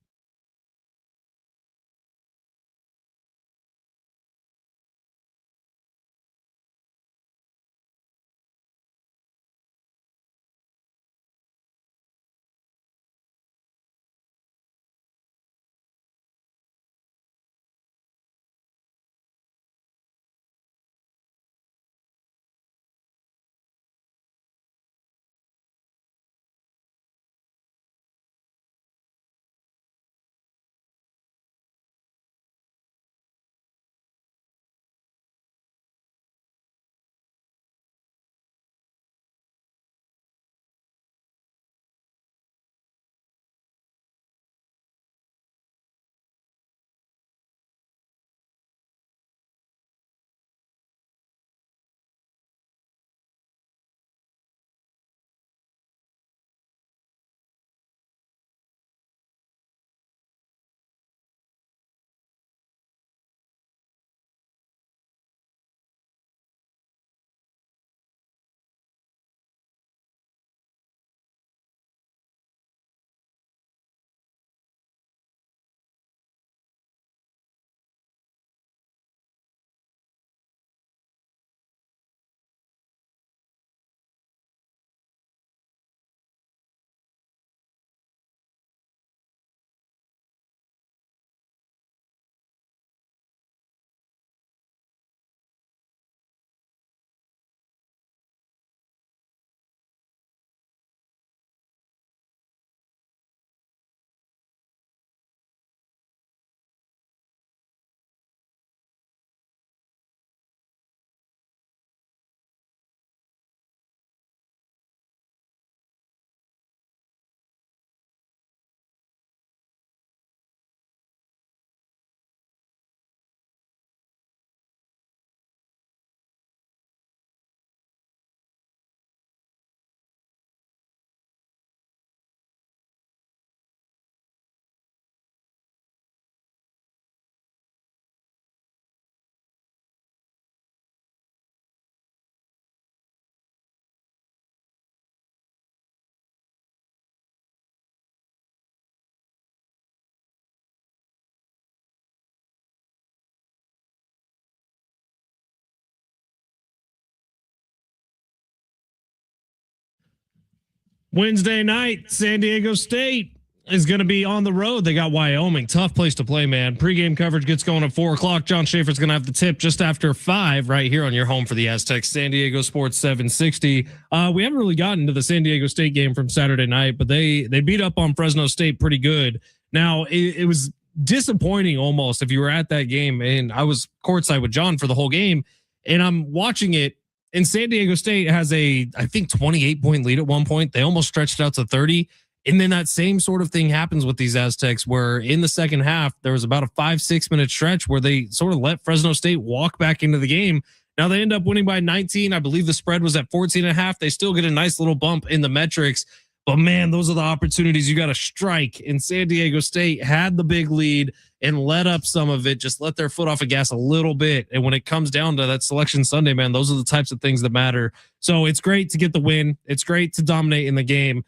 Wednesday night, San Diego State is going to be on the road. They got Wyoming. Tough place to play, man. Pre-game coverage gets going at 4 o'clock. John Schaefer's going to have the tip just after 5 right here on your home for the Aztecs, San Diego Sports 760. We haven't really gotten to the San Diego State game from Saturday night, but they beat up on Fresno State pretty good. Now, it was disappointing almost if you were at that game, and I was courtside with John for the whole game, and I'm watching it, and San Diego State has I think 28-point lead at one point. They almost stretched it out to 30. And then that same sort of thing happens with these Aztecs, where in the second half, there was about a 5-6 minute stretch where they sort of let Fresno State walk back into the game. Now they end up winning by 19. I believe the spread was at 14.5. They still get a nice little bump in the metrics. But man, those are the opportunities you got to strike. And San Diego State had the big lead and let up some of it, just let their foot off the gas a little bit. And when it comes down to that Selection Sunday, man, those are the types of things that matter. So it's great to get the win. It's great to dominate in the game.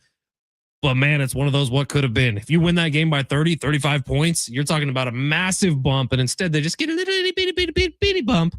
But man, it's one of those what could have been. If you win that game by 30, 35 points, you're talking about a massive bump. And instead, they just get a little bitty bump,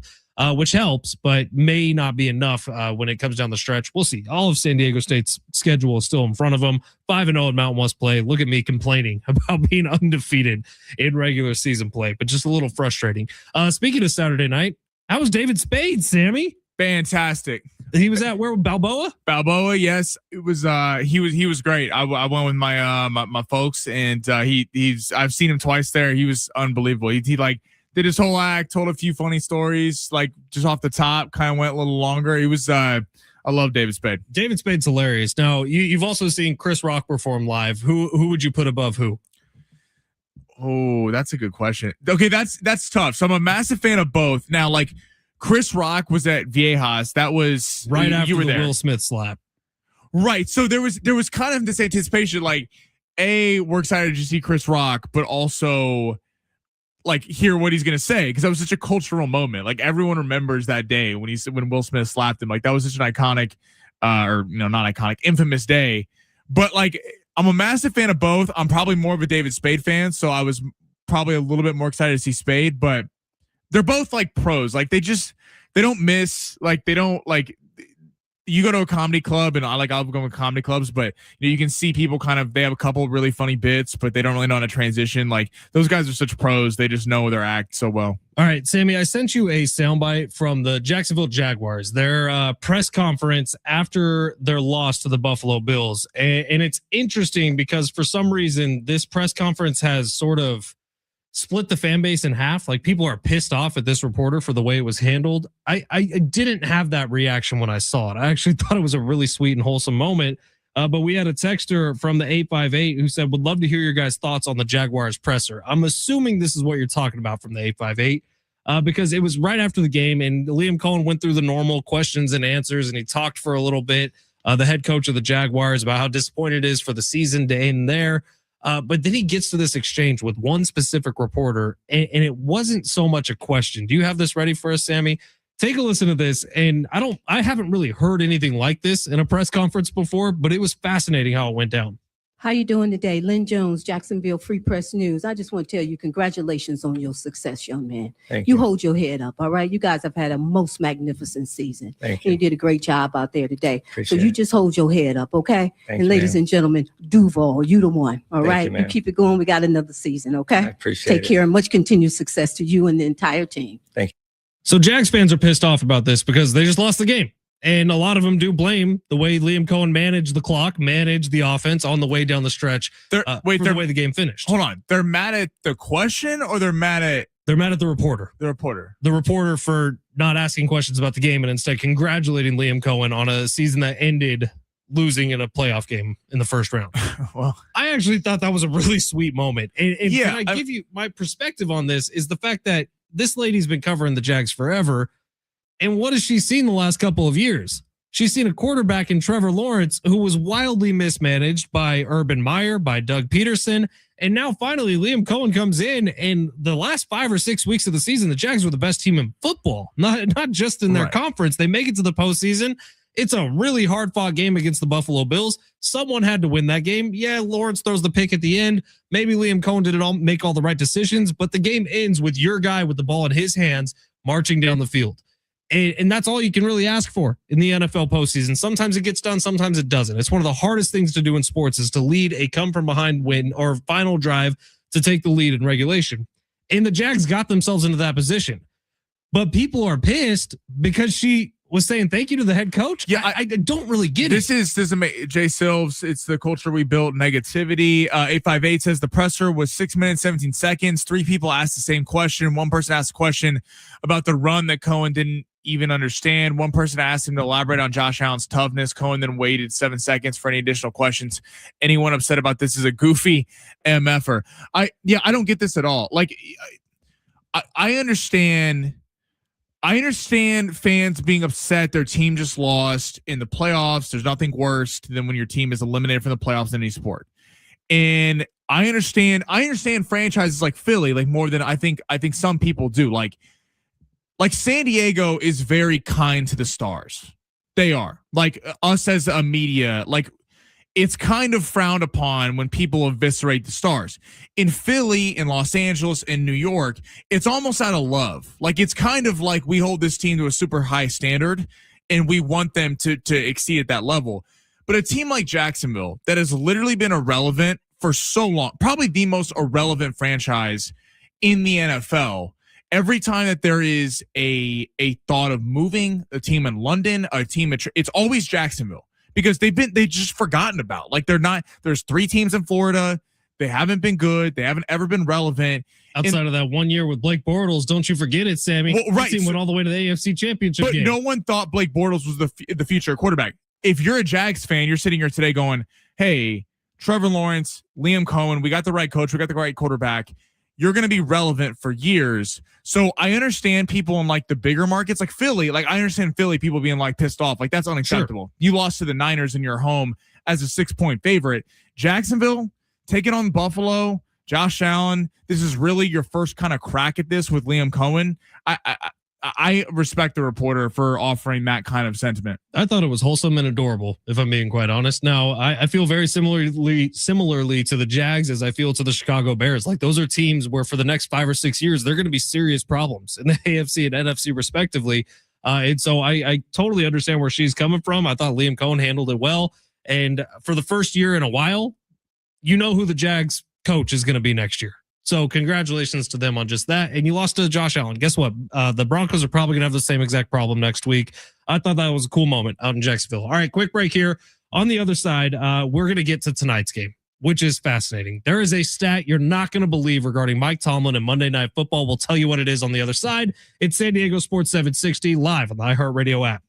which helps, but may not be enough when it comes down the stretch. We'll see. All of San Diego State's schedule is still in front of them. 5-0 at Mountain West play. Look at me complaining about being undefeated in regular season play, but just a little frustrating. Speaking of Saturday night, how was David Spade, Sammy? Fantastic. He was at where? Balboa? Balboa, yes. It was he was great. I went with my my folks, and I've seen him twice there. He was unbelievable. He like did his whole act, told a few funny stories, like just off the top, kind of went a little longer. He was I love David Spade. David Spade's hilarious. Now you've also seen Chris Rock perform live. Who would you put above who? Oh, that's a good question. Okay, that's tough. So I'm a massive fan of both. Now, like Chris Rock was at Viejas. That was right after you were the there. Will Smith slap. Right. So there was kind of this anticipation, like, we're excited to see Chris Rock, but also like hear what he's gonna say, because that was such a cultural moment. Like everyone remembers that day when Will Smith slapped him. Like that was such an iconic, or not iconic, infamous day. But like I'm a massive fan of both. I'm probably more of a David Spade fan, so I was probably a little bit more excited to see Spade, but they're both like pros. Like they don't miss. Like they don't like. You go to a comedy club, and I'll go to comedy clubs, but you can see people they have a couple of really funny bits, but they don't really know how to transition. Like those guys are such pros. They just know their act so well. All right, Sammy, I sent you a soundbite from the Jacksonville Jaguars, their press conference after their loss to the Buffalo Bills. And it's interesting because for some reason, this press conference has sort of split the fan base in half. Like people are pissed off at this reporter for the way it was handled. I didn't have that reaction when I saw it. I actually thought it was a really sweet and wholesome moment. But we had a texter from the 858 who said, would love to hear your guys' thoughts on the Jaguars presser. I'm assuming this is what you're talking about from the 858 because it was right after the game and Liam Cohen went through the normal questions and answers and he talked for a little bit, the head coach of the Jaguars, about how disappointed it is for the season to end there. But then he gets to this exchange with one specific reporter, and it wasn't so much a question. Do you have this ready for us, Sammy? Take a listen to this. And I haven't really heard anything like this in a press conference before, but it was fascinating how it went down. How you doing today? Lynn Jones, Jacksonville Free Press News. I just want to tell you, congratulations on your success, young man. Thank you. You hold your head up, all right? You guys have had a most magnificent season. Thank you. You did a great job out there today. Appreciate so you it. just hold your head up, okay? Thank and you, ladies ma'am. and gentlemen, Duval, you the one, all Thank right? you, ma'am. keep it going. We got another season, okay? I appreciate Take it. care and much continued success to you and the entire team. Thank you. So Jags fans are pissed off about this because they just lost the game. And a lot of them do blame the way Liam Cohen managed the clock, managed the offense on the way down the stretch. For the way the game finished. Hold on. They're mad at the question, or they're mad at the reporter. The reporter. The reporter for not asking questions about the game and instead congratulating Liam Cohen on a season that ended losing in a playoff game in the first round. Well, I actually thought that was a really sweet moment. And yeah, can I give you my perspective on this is the fact that this lady's been covering the Jags forever. And what has she seen the last couple of years? She's seen a quarterback in Trevor Lawrence who was wildly mismanaged by Urban Meyer, by Doug Peterson. And now finally Liam Cohen comes in, and the last 5 or 6 weeks of the season, the Jags were the best team in football, not just in their conference. They make it to the postseason. It's a really hard fought game against the Buffalo Bills. Someone had to win that game. Yeah, Lawrence throws the pick at the end. Maybe Liam Cohen didn't make all the right decisions, but the game ends with your guy with the ball in his hands marching down the field. And that's all you can really ask for in the NFL postseason. Sometimes it gets done, sometimes it doesn't. It's one of the hardest things to do in sports is to lead a come from behind win or final drive to take the lead in regulation. And the Jags got themselves into that position. But people are pissed because she was saying thank you to the head coach. Yeah, I don't really get this it. This is Jay Silves. It's the culture we built. Negativity. 858 says the presser was 6 minutes 17 seconds. 3 people asked the same question. One person asked a question about the run that Cohen didn't even understand. One person asked him to elaborate on Josh Allen's toughness. Cohen then waited 7 seconds for any additional questions. Anyone upset about this is a goofy MFer. I don't get this at all. Like, I understand. I understand fans being upset their team just lost in the playoffs. There's nothing worse than when your team is eliminated from the playoffs in any sport. And I understand franchises like Philly, like more than I think some people do. Like San Diego is very kind to the stars. They are. Like us as a media, like it's kind of frowned upon when people eviscerate the stars. In Philly, in Los Angeles, in New York, it's almost out of love. Like it's kind of like we hold this team to a super high standard and we want them to exceed at that level. But a team like Jacksonville that has literally been irrelevant for so long, probably the most irrelevant franchise in the NFL. Every time that there is a thought of moving a team in London, a team, it's always Jacksonville. Because they just forgotten about. Like there's 3 teams in Florida. They haven't been good. They haven't ever been relevant. Outside of that 1 year with Blake Bortles, don't you forget it, Sammy. Well, right. The team went all the way to the AFC Championship game. No one thought Blake Bortles was the future quarterback. If you're a Jags fan, you're sitting here today going, hey, Trevor Lawrence, Liam Cohen, we got the right coach. We got the right quarterback. You're going to be relevant for years. So I understand people in like the bigger markets like Philly. Like I understand Philly people being like pissed off. Like that's unacceptable. Sure. You lost to the Niners in your home as a 6-point favorite. Jacksonville, take it on Buffalo. Josh Allen, this is really your first kind of crack at this with Liam Cohen. I respect the reporter for offering that kind of sentiment. I thought it was wholesome and adorable, if I'm being quite honest. Now, I feel very similarly to the Jags as I feel to the Chicago Bears. Like those are teams where for the next 5 or 6 years, they're going to be serious problems in the AFC and NFC respectively. And so I totally understand where she's coming from. I thought Liam Cohen handled it well. And for the first year in a while, you know who the Jags coach is going to be next year. So congratulations to them on just that. And you lost to Josh Allen. Guess what? The Broncos are probably going to have the same exact problem next week. I thought that was a cool moment out in Jacksonville. All right, quick break here. On the other side, we're going to get to tonight's game, which is fascinating. There is a stat you're not going to believe regarding Mike Tomlin and Monday Night Football. We'll tell you what it is on the other side. It's San Diego Sports 760 live on the iHeartRadio app.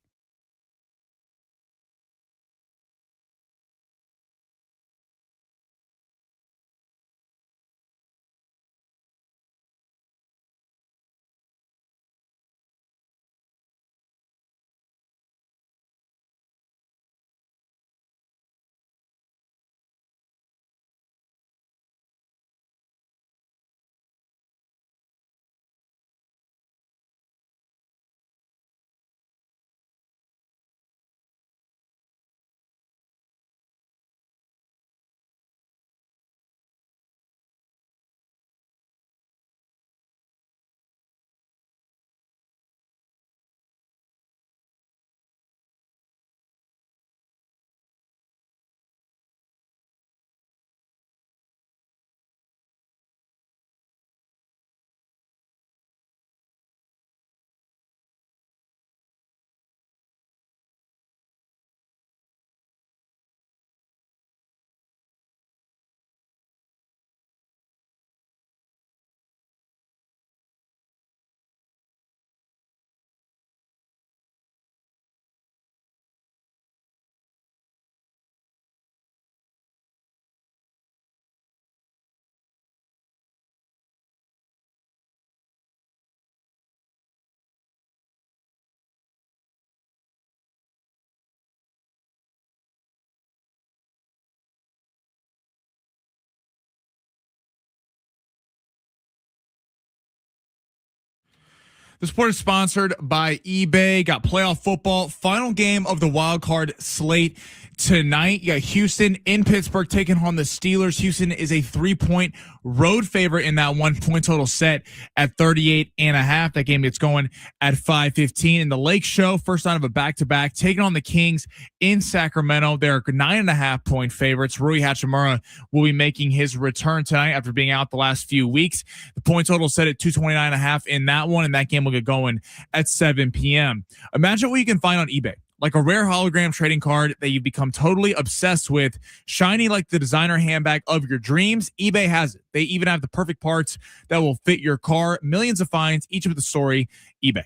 The sport is sponsored by eBay. Got playoff football. Final game of the wild card slate tonight. You got Houston in Pittsburgh taking on the Steelers. Houston is a 3-point road favorite in that 1 point total set at 38.5. That game gets going at 5:15. In the Lake Show, first night of a back-to-back, taking on the Kings in Sacramento. They're 9.5 point favorites. Rui Hachimura will be making his return tonight after being out the last few weeks. The point total set at 229.5 in that one, and that game will get going at 7 p.m. Imagine what you can find on eBay. Like a rare hologram trading card that you've become totally obsessed with, shiny like the designer handbag of your dreams. eBay has it. They even have the perfect parts that will fit your car. Millions of finds, each with a story. eBay.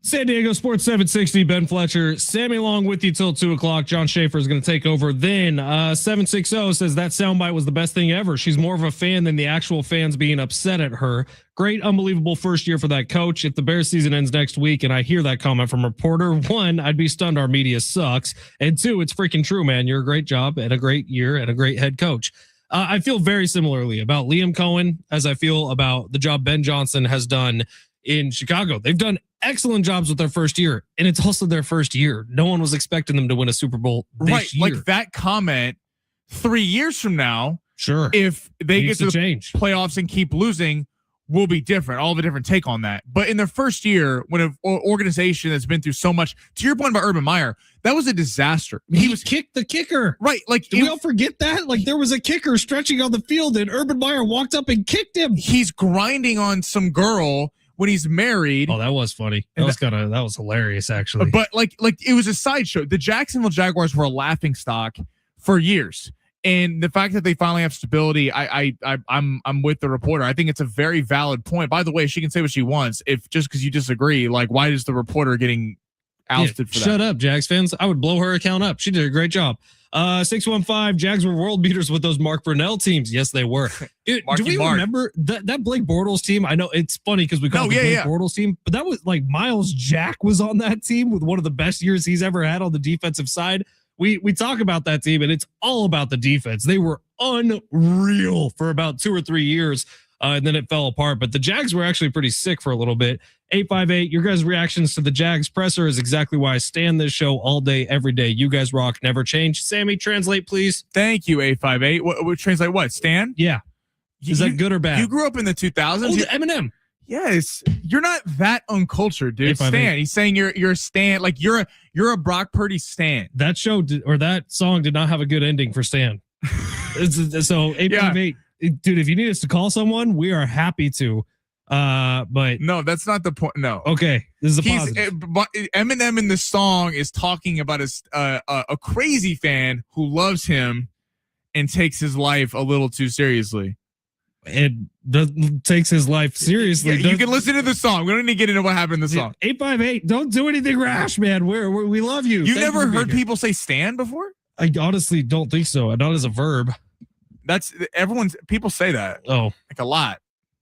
San Diego Sports 760, Ben Fletcher, Sammy Long with you till 2 o'clock. John Schaefer is going to take over. Then 760 says that soundbite was the best thing ever. She's more of a fan than the actual fans being upset at her. Great, unbelievable first year for that coach. If the Bears season ends next week and I hear that comment from a reporter, 1, I'd be stunned our media sucks. And 2, it's freaking true, man. You're a great job and a great year and a great head coach. I feel very similarly about Liam Cohen as I feel about the job Ben Johnson has done in Chicago. They've done excellent jobs with their first year, and it's also their first year. No one was expecting them to win a Super Bowl this year. Like that comment 3 years from now, sure, if they get to the change playoffs and keep losing, will be different. I'll have a different take on that. But in their first year, when an organization that's been through so much, to your point about Urban Meyer, that was a disaster. He was kicked the kicker. Right. Like, did we all forget that? Like, there was a kicker stretching on the field and Urban Meyer walked up and kicked him. He's grinding on some girl when he's married. Oh, that was funny. That was hilarious, actually. But like it was a sideshow. The Jacksonville Jaguars were a laughing stock for years. And the fact that they finally have stability, I'm with the reporter. I think it's a very valid point. By the way, she can say what she wants. If just because you disagree, like, why is the reporter getting ousted for that? Shut up, Jags fans. I would blow her account up. She did a great job. 615 Jags were world beaters with those Mark Brunell teams. Yes, they were. Dude, do we remember that Blake Bortles team? I know it's funny because we call it the Blake Bortles team, but that was like Miles Jack was on that team with one of the best years he's ever had on the defensive side. We talk about that team and it's all about the defense. They were unreal for about 2 or 3 years. And then it fell apart, but the Jags were actually pretty sick for a little bit. 858, your guys' reactions to the Jags presser is exactly why I stand this show all day, every day. You guys rock, never change. Sammy, translate, please. Thank you, 858. What translate what? Stan? Yeah. Is that good or bad? You grew up in the 2000s. Oh, the Eminem. Yes. You're not that uncultured, dude. Stan. He's saying you're a Stan. Like you're a Brock Purdy Stan. That show or that song did not have a good ending for Stan. So 858. Dude, if you need us to call someone, we are happy to. But no, that's not the point. No. Okay, this is a positive. Eminem in the song is talking about a crazy fan who loves him and takes his life a little too seriously. And takes his life seriously. Yeah, you can listen to the song. We don't need to get into what happened in the song. 858. Don't do anything rash, man. We love you. You never heard people say "stan" before? I honestly don't think so. Not as a verb. That's people say that. Oh, like a lot.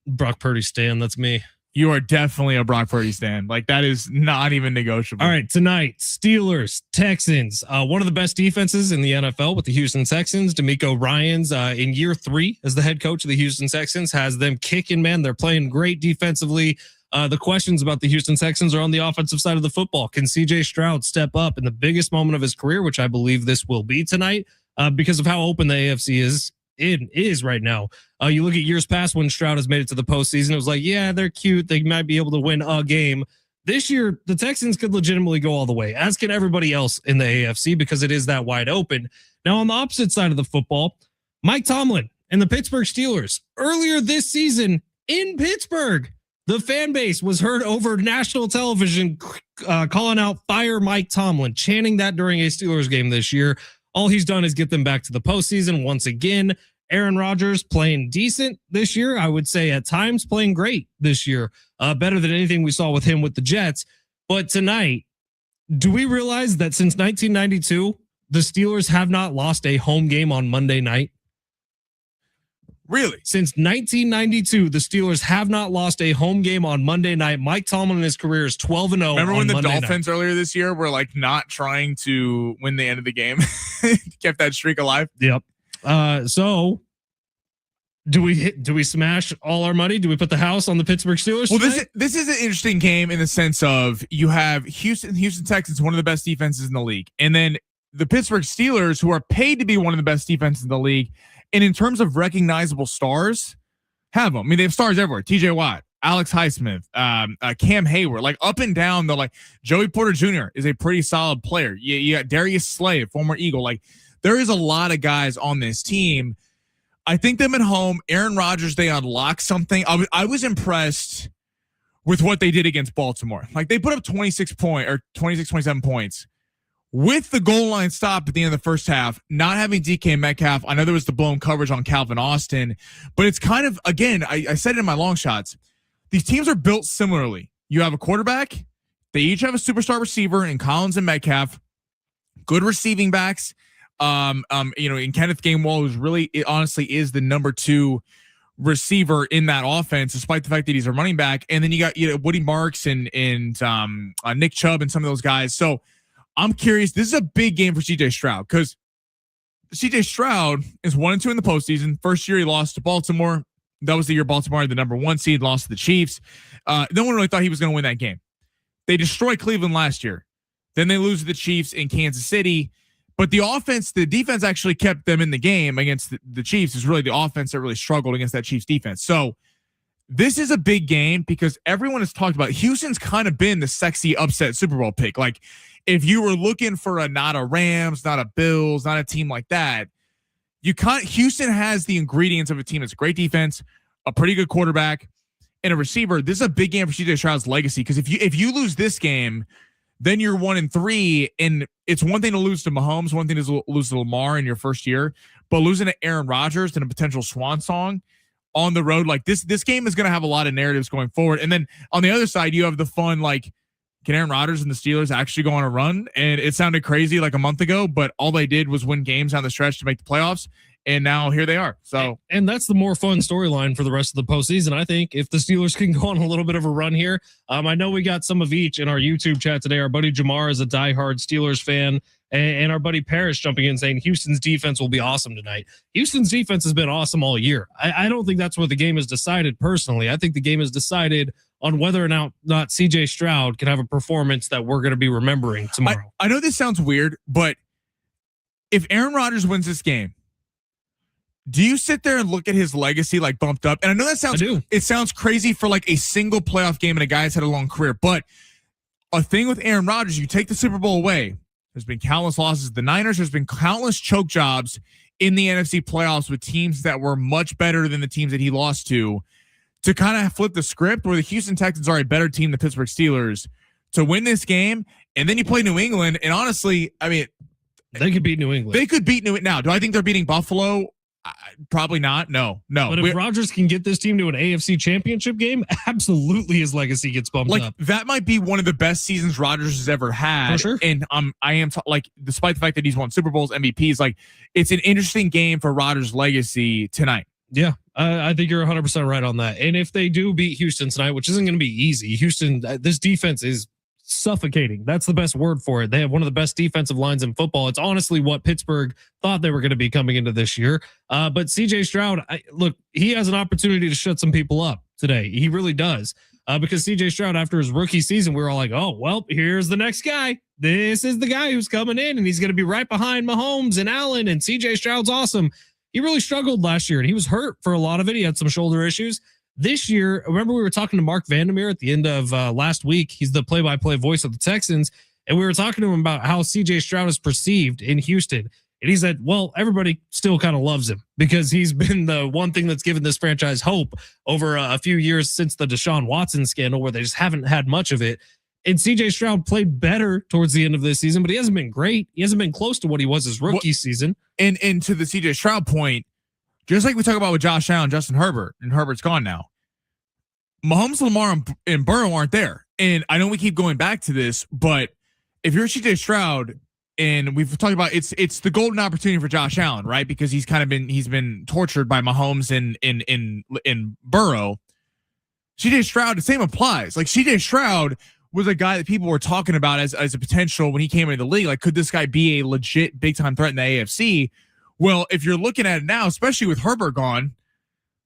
Brock Purdy stan. That's me. You are definitely a Brock Purdy stan. Like that is not even negotiable. All right, tonight, Steelers, Texans. One of the best defenses in the NFL with the Houston Texans. DeMeco Ryans in year 3 as the head coach of the Houston Texans has them kicking, man. They're playing great defensively. The questions about the Houston Texans are on the offensive side of the football. Can CJ Stroud step up in the biggest moment of his career, which I believe this will be tonight, because of how open the AFC is right now. You look at years past when Stroud has made it to the postseason. It was like, yeah, they're cute. They might be able to win a game. This year, the Texans could legitimately go all the way, as can everybody else in the AFC, because it is that wide open. Now, on the opposite side of the football, Mike Tomlin and the Pittsburgh Steelers earlier this season in Pittsburgh, the fan base was heard over national television calling out "Fire Mike Tomlin," chanting that during a Steelers game this year. All he's done is get them back to the postseason once again. Aaron Rodgers playing decent this year. I would say at times playing great this year. Better than anything we saw with him with the Jets. But tonight, do we realize that since 1992, the Steelers have not lost a home game on Monday night? Really? Since 1992, the Steelers have not lost a home game on Monday night. Mike Tomlin in his career is 12-0. Remember when the Monday Dolphins night. earlier this year were like not trying to win the end of the game? Kept that streak alive? Yep. So do we smash all our money? Do we put the house on the Pittsburgh Steelers? Well, this is an interesting game in the sense of you have Houston Texans, one of the best defenses in the league, and then the Pittsburgh Steelers, who are paid to be one of the best defenses in the league, and in terms of recognizable stars, have them. I mean, they have stars everywhere. T.J. Watt, Alex Highsmith, Cam Hayward, like up and down. They're like Joey Porter Jr. is a pretty solid player. You got Darius Slay, former Eagle. Like there is a lot of guys on this team. I think them at home, Aaron Rodgers, they unlock something. I was impressed with what they did against Baltimore. Like they put up 26, 27 points with the goal line stop at the end of the first half, not having DK Metcalf. I know there was the blown coverage on Calvin Austin, but it's kind of, again, I said it in my long shots. These teams are built similarly. You have a quarterback. They each have a superstar receiver in Collins and Metcalf, good receiving backs. In Kenneth Gainwell, who's really, it honestly is the number 2 receiver in that offense, despite the fact that he's a running back. And then you got Woody Marks and Nick Chubb and some of those guys. So I'm curious. This is a big game for CJ Stroud because CJ Stroud is 1-2 in the postseason. First year he lost to Baltimore. That was the year Baltimore had the number 1 seed, lost to the Chiefs. No one really thought he was going to win that game. They destroyed Cleveland last year. Then they lose to the Chiefs in Kansas City. But the defense actually kept them in the game against the Chiefs. Is really the offense that really struggled against that Chiefs defense. So this is a big game because everyone has talked about Houston's kind of been the sexy upset Super Bowl pick. Like if you were looking for not a Rams, not a Bills, not a team like that, Houston has the ingredients of a team that's a great defense, a pretty good quarterback, and a receiver. This is a big game for CJ Stroud's legacy because if you lose this game, then you're 1-3, and it's one thing to lose to Mahomes, one thing to lose to Lamar in your first year, but losing to Aaron Rodgers and a potential swan song on the road, like this game is going to have a lot of narratives going forward. And then on the other side, you have the fun, like, can Aaron Rodgers and the Steelers actually go on a run? And it sounded crazy like a month ago, but all they did was win games down the stretch to make the playoffs. And now here they are. So, and that's the more fun storyline for the rest of the postseason. I think if the Steelers can go on a little bit of a run here, I know we got some of each in our YouTube chat today. Our buddy Jamar is a diehard Steelers fan, and our buddy Parrish jumping in saying Houston's defense will be awesome tonight. Houston's defense has been awesome all year. I don't think that's where the game is decided personally. I think the game is decided on whether or not CJ Stroud can have a performance that we're going to be remembering tomorrow. I know this sounds weird, but if Aaron Rodgers wins this game, do you sit there and look at his legacy like bumped up? And I know it sounds crazy for like a single playoff game and a guy that's had a long career, but a thing with Aaron Rodgers, you take the Super Bowl away. There's been countless losses. The Niners, there's been countless choke jobs in the NFC playoffs with teams that were much better than the teams that he lost to kind of flip the script where the Houston Texans are a better team than the Pittsburgh Steelers to win this game. And then you play New England. And honestly, I mean, they could beat New England. They could beat New England. Now, do I think they're beating Buffalo? Probably not. No. But if Rodgers can get this team to an AFC championship game, absolutely his legacy gets bumped up. That might be one of the best seasons Rodgers has ever had. For sure. And despite the fact that he's won Super Bowls, MVPs, like it's an interesting game for Rodgers' legacy tonight. Yeah, I think you're 100% right on that. And if they do beat Houston tonight, which isn't going to be easy, Houston, this defense is suffocating. That's the best word for it. They have one of the best defensive lines in football. It's honestly what Pittsburgh thought they were going to be coming into this year. But CJ Stroud, look, he has an opportunity to shut some people up today. He really does. Because CJ Stroud, after his rookie season, we were all like, oh, well, here's the next guy. This is the guy who's coming in, and he's going to be right behind Mahomes and Allen, and CJ Stroud's awesome. He really struggled last year, and he was hurt for a lot of it. He had some shoulder issues. This year, remember we were talking to Mark Vandermeer at the end of last week. He's the play-by-play voice of the Texans, and we were talking to him about how CJ Stroud is perceived in Houston. And he said, well, everybody still kind of loves him because he's been the one thing that's given this franchise hope over a few years since the Deshaun Watson scandal where they just haven't had much of it. And CJ Stroud played better towards the end of this season, but he hasn't been great. He hasn't been close to what he was his rookie season. And to the CJ Stroud point, just like we talk about with Josh Allen, Justin Herbert, and Herbert's gone now. Mahomes, Lamar, and Burrow aren't there. And I know we keep going back to this, but if you're CJ Stroud, and we've talked about it's the golden opportunity for Josh Allen, right? Because he's been tortured by Mahomes and Burrow. CJ Stroud, the same applies. Like CJ Stroud was a guy that people were talking about as a potential when he came into the league. Like, could this guy be a legit big time threat in the AFC? Well, if you're looking at it now, especially with Herbert gone,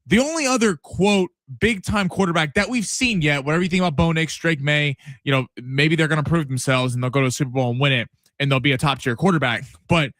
the only other, quote, big-time quarterback that we've seen yet, whatever you think about Bo Nix, Drake May, maybe they're going to prove themselves and they'll go to a Super Bowl and win it, and they'll be a top-tier quarterback. But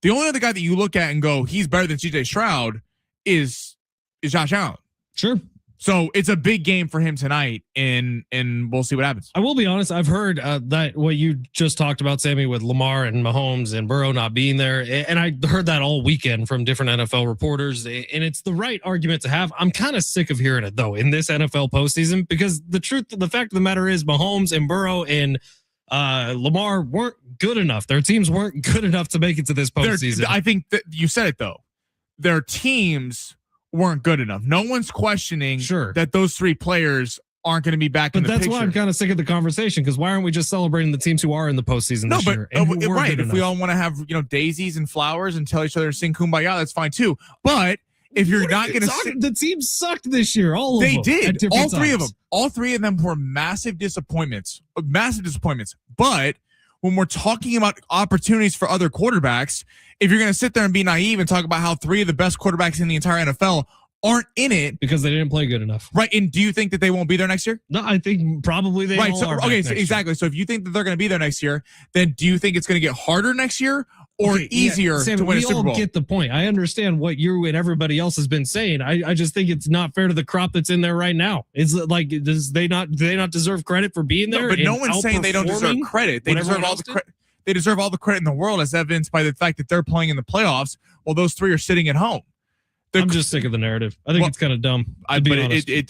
the only other guy that you look at and go, he's better than CJ Stroud is Josh Allen. Sure. So it's a big game for him tonight, and we'll see what happens. I will be honest. I've heard that what you just talked about, Sammy, with Lamar and Mahomes and Burrow not being there. And I heard that all weekend from different NFL reporters. And it's the right argument to have. I'm kind of sick of hearing it, though, in this NFL postseason, because the fact of the matter is Mahomes and Burrow and Lamar weren't good enough. Their teams weren't good enough to make it to this postseason. I think that you said it, though. Their teams weren't good enough. No one's questioning that those three players aren't going to be back in the picture. But that's why I'm kind of sick of the conversation, because why aren't we just celebrating the teams who are in the postseason this year? Right. If we all want to have, daisies and flowers and tell each other to sing Kumbaya, that's fine too. But if you're not going to, the team sucked this year. All of them. They did. All three of them. All three of them were massive disappointments. But when we're talking about opportunities for other quarterbacks, if you're going to sit there and be naive and talk about how three of the best quarterbacks in the entire NFL aren't in it because they didn't play good enough, right? And do you think that they won't be there next year? No, I think probably they right. all So are okay, so exactly. So if you think that they're going to be there next year, then do you think it's going to get harder next year or easier to win a Super Bowl? We all get the point. I understand what you and everybody else has been saying. I just think it's not fair to the crop that's in there right now. It's like, do they not deserve credit for being there? No, but no one's saying they don't deserve credit. They deserve all the credit. They deserve all the credit in the world, as evidenced by the fact that they're playing in the playoffs while those three are sitting at home. I'm just sick of the narrative. I think it's kind of dumb. But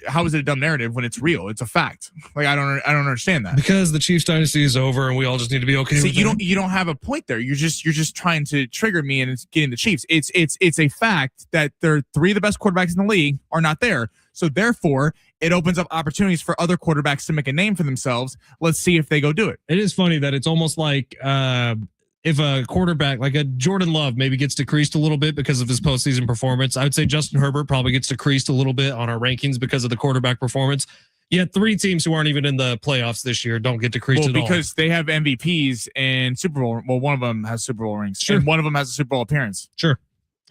how is it a dumb narrative when it's real? It's a fact. Like I don't understand that. Because the Chiefs dynasty is over, and we all just need to be okay. See, you don't have a point there. You're just trying to trigger me and getting the Chiefs. It's a fact that they're three of the best quarterbacks in the league are not there. So therefore, it opens up opportunities for other quarterbacks to make a name for themselves. Let's see if they go do it. It is funny that it's almost like if a quarterback like a Jordan Love maybe gets decreased a little bit because of his postseason performance. I would say Justin Herbert probably gets decreased a little bit on our rankings because of the quarterback performance. Yet three teams who aren't even in the playoffs this year don't get decreased at all. Because they have MVPs and Super Bowl. Well, one of them has Super Bowl rings. Sure. And one of them has a Super Bowl appearance. Sure.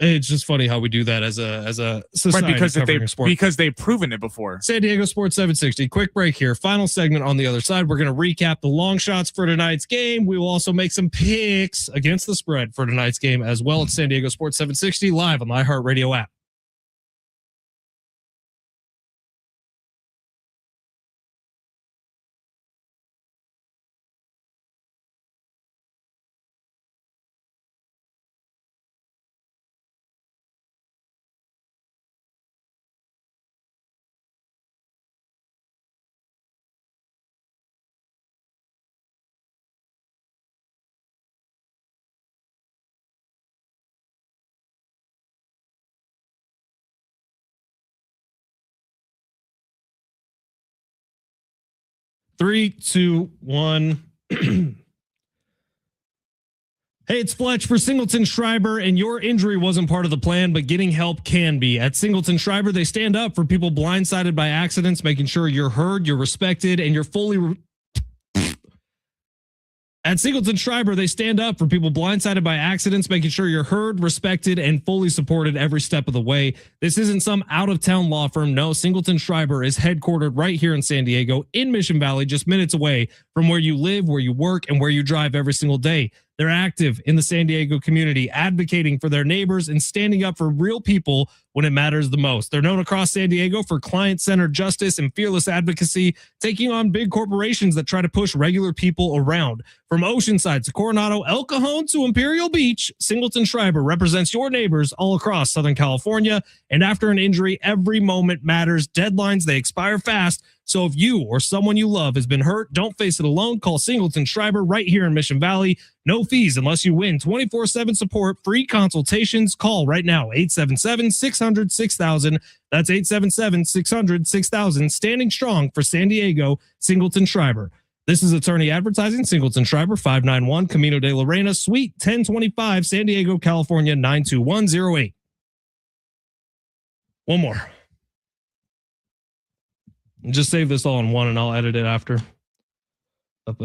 It's just funny how we do that as a society, right? Because they've proven it before. San Diego Sports 760. Quick break here. Final segment on the other side. We're going to recap the long shots for tonight's game. We will also make some picks against the spread for tonight's game as well. It's San Diego Sports 760 live on the iHeartRadio app. Three, two, one. Hey, it's Fletch for Singleton Schreiber, and your injury wasn't part of the plan, but getting help can be. At Singleton Schreiber, they stand up for people blindsided by accidents, making sure you're heard, you're respected, and you're fully... At Singleton Schreiber, they stand up for people blindsided by accidents, making sure you're heard, respected, and fully supported every step of the way. This isn't some out-of-town law firm. No, Singleton Schreiber is headquartered right here in San Diego, in Mission Valley, just minutes away from where you live, where you work, and where you drive every single day. They're active in the San Diego community, advocating for their neighbors and standing up for real people when it matters the most. They're known across San Diego for client-centered justice and fearless advocacy, taking on big corporations that try to push regular people around. From Oceanside to Coronado, El Cajon to Imperial Beach, Singleton Schreiber represents your neighbors all across Southern California. And after an injury, every moment matters. Deadlines, they expire fast. So if you or someone you love has been hurt, don't face it alone. Call Singleton Schreiber right here in Mission Valley. No fees unless you win. 24/7 support, free consultations. Call right now, 877-600-6000. That's 877-600-6000. Standing strong for San Diego, Singleton Schreiber. This is Attorney Advertising, Singleton Schreiber, 591 Camino de la Reina, Suite 1025, San Diego, California, 92108. One more. Just save this all in one and I'll edit it after. Up.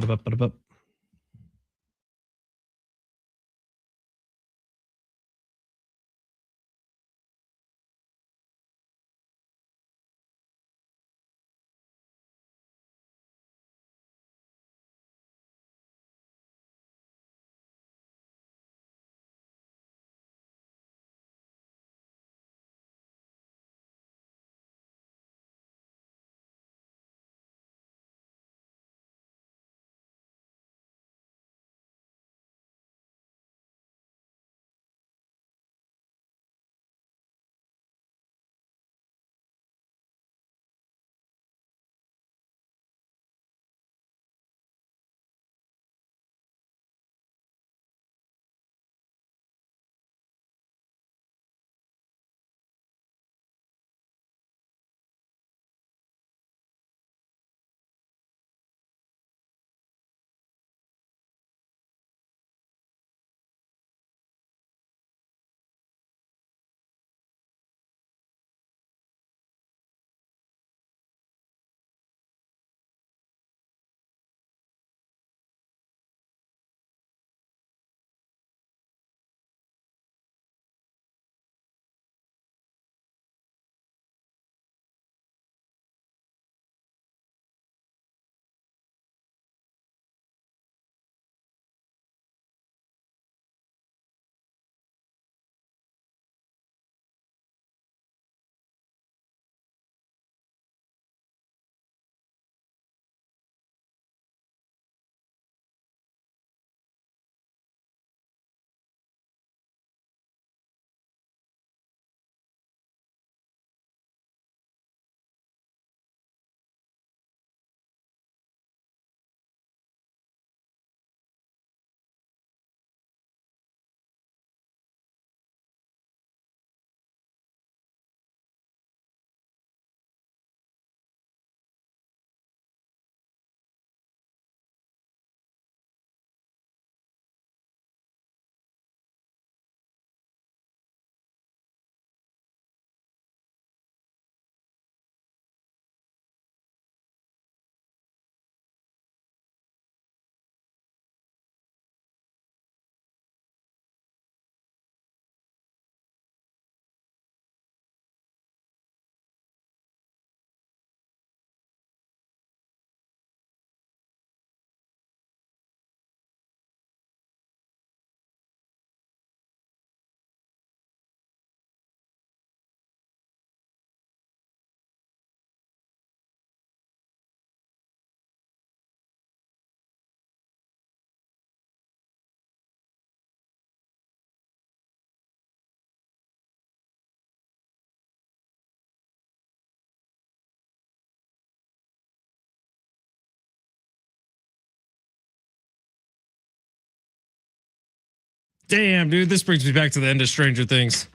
Damn, dude, this brings me back to the end of Stranger Things.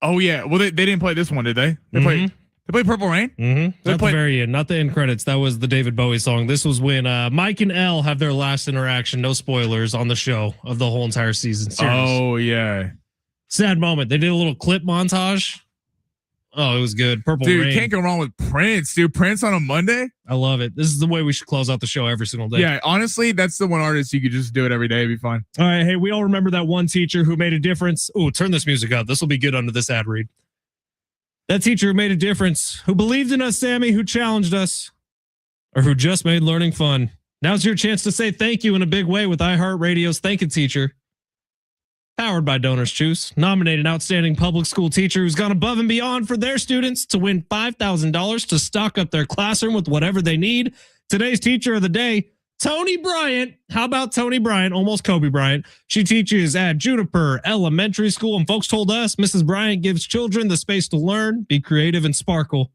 Oh yeah. Well, they didn't play this one, did they? They played Purple Rain. Mm-hmm. At the very end, not the end credits. That was the David Bowie song. This was when Mike and Elle have their last interaction. No spoilers on the show of the whole entire season series. Oh yeah. Sad moment. They did a little clip montage. Oh, it was good. Purple Rain. Dude, can't go wrong with Prince. Dude, Prince on a Monday. I love it. This is the way we should close out the show every single day. Yeah, honestly, that's the one artist you could just do it every day. It'd be fun. All right. Hey, we all remember that one teacher who made a difference. Oh, turn this music up. This will be good under this ad read. That teacher who made a difference, who believed in us, Sammy, who challenged us, or who just made learning fun. Now's your chance to say thank you in a big way with iHeartRadio's Thank You Teacher. Powered by Donors Choose. Nominate an outstanding public school teacher who's gone above and beyond for their students to win $5,000 to stock up their classroom with whatever they need. Today's teacher of the day, Tony Bryant. How about Tony Bryant? Almost Kobe Bryant. She teaches at Juniper Elementary School, and folks told us Mrs. Bryant gives children the space to learn, be creative, and sparkle.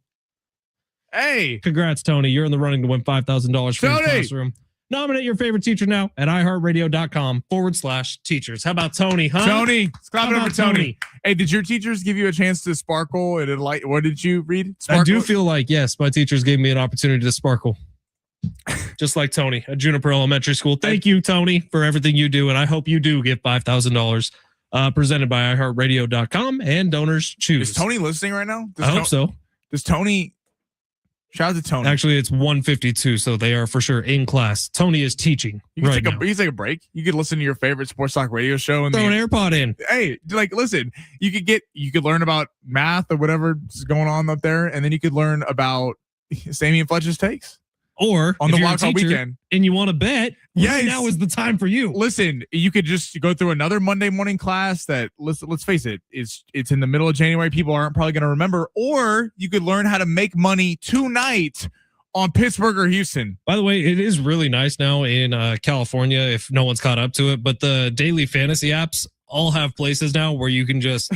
Hey. Congrats, Tony. You're in the running to win $5,000 for your classroom. Nominate your favorite teacher now at iHeartRadio.com/teachers. How about Tony, huh? Tony. Clap it up for Tony. Hey, did your teachers give you a chance to sparkle and light? What did you read? Sparkle? I do feel like, yes, my teachers gave me an opportunity to sparkle. Just like Tony at Juniper Elementary School. Thank you, Tony, for everything you do. And I hope you do get $5,000 presented by iHeartRadio.com and Donors Choose. Is Tony listening right now? I hope so. Does Tony... Shout out to Tony. Actually, it's 1:52, so they are for sure in class. Tony is teaching right now. You can take a break. You could listen to your favorite sports talk radio show and throw an AirPod in. Hey, like, listen, you could learn about math or whatever's going on up there, and then you could learn about Sammy and Fletch's takes. Or on the Wild Card weekend, and you want to bet, yes, now is the time for you. Listen, you could just go through another Monday morning class that, let's face it, it's in the middle of January. People aren't probably going to remember. Or you could learn how to make money tonight on Pittsburgh or Houston. By the way, it is really nice now in California, if no one's caught up to it, but the daily fantasy apps all have places now where you can just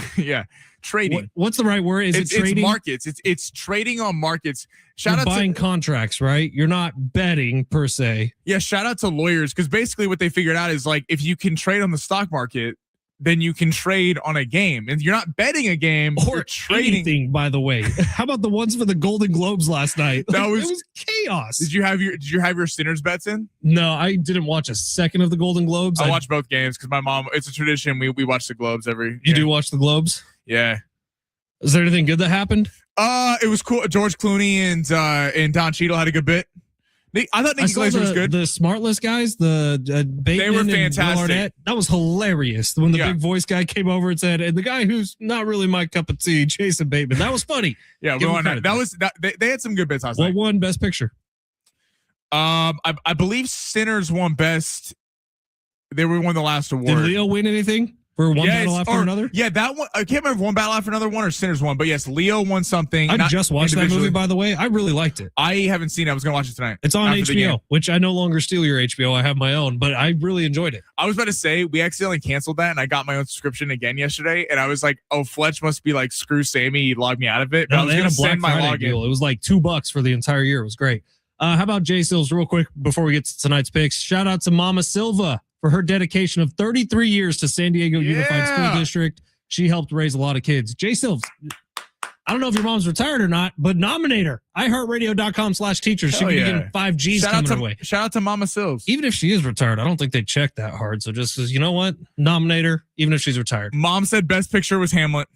trading. What's the right word? It's trading? It's markets. It's trading on markets. You're buying contracts, right? You're not betting per se. Yeah, shout out to lawyers, because basically what they figured out is, like, if you can trade on the stock market, then you can trade on a game, and you're not betting a game or trading. Anything, by the way. How about the ones for the Golden Globes last night? It was chaos. Did you have your Sinners bets in? No, I didn't watch a second of the Golden Globes. I watched both games because my mom. It's a tradition. We watch the Globes every. You do watch the Globes? Yeah. Is there anything good that happened? It was cool. George Clooney and Don Cheadle had a good bit. I thought Nikki Glaser was good. The Smartless guys, the Bateman, they were fantastic. That was hilarious. When the big voice guy came over and said, and the guy who's not really my cup of tea, Jason Bateman. That was funny. Yeah, they had some good bits last night. What won Best Picture? I believe Sinners won Best. They won the last award. Did Leo win anything? For one battle after another? Yeah, that one. I can't remember if one battle after another one or Sinners won, but yes, Leo won something. I just watched that movie, by the way. I really liked it. I haven't seen it. I was going to watch it tonight. It's on HBO, which I no longer steal your HBO. I have my own, but I really enjoyed it. I was about to say, we accidentally canceled that, and I got my own subscription again yesterday, and I was like, oh, Fletch must be like, screw Sammy, he logged me out of it. But No, I was they going had to a Black send my Friday login. deal. It was like $2 for the entire year. It was great. How about Jay Sills real quick before we get to tonight's picks? Shout out to Mama Silva for her dedication of 33 years to San Diego Unified School District. She helped raise a lot of kids. Jay Silves, I don't know if your mom's retired or not, but nominate her. iHeartRadio.com/teachers. She could be getting 5 Gs coming her way. Shout out to Mama Silves. Even if she is retired, I don't think they check that hard. So just because, you know what? Nominate her, even if she's retired. Mom said Best Picture was Hamlet.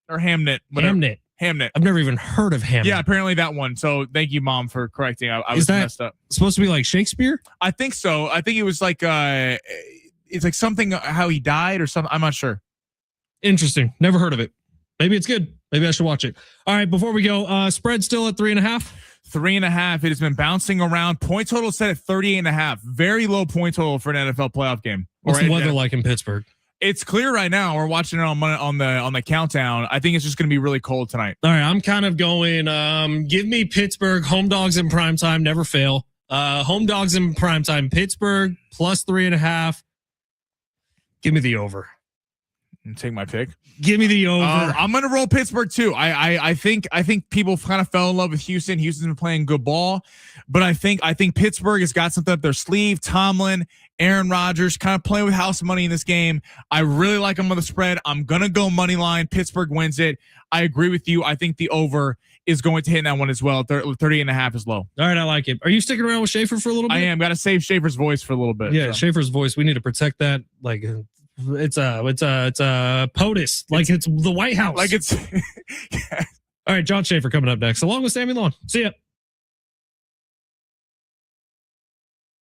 Or Hamnet. Whatever. Hamnet. I've never even heard of Hamnet. Yeah, apparently that one. So thank you, Mom, for correcting. I was messed up. Supposed to be like Shakespeare? I think so. I think it was like it's like something how he died or something. I'm not sure. Interesting. Never heard of it. Maybe it's good. Maybe I should watch it. All right, before we go, spread still at 3.5. 3.5. It has been bouncing around. Point total set at 38.5. Very low point total for an NFL playoff game. What's the weather like in Pittsburgh? It's clear right now. We're watching it on the countdown. I think it's just going to be really cold tonight. All right, I'm kind of going. Give me Pittsburgh home dogs in primetime. Never fail. Home dogs in primetime. Pittsburgh plus 3.5. Give me the over. Take my pick. Give me the over. I'm gonna roll Pittsburgh too. I think people kind of fell in love with Houston. Houston's been playing good ball, but I think Pittsburgh has got something up their sleeve. Tomlin, Aaron Rodgers, kind of playing with house money in this game. I really like them on the spread. I'm gonna go money line. Pittsburgh wins it. I agree with you. I think the over is going to hit in that one as well. 30.5 is low. All right, I like it. Are you sticking around with Schaefer for a little bit? I am. Got to save Schaefer's voice for a little bit. Yeah, so. Schaefer's voice. We need to protect that. Like it's a POTUS. Like it's the White House. Like it's. All right, John Schaefer coming up next, along with Sammy Long. See ya.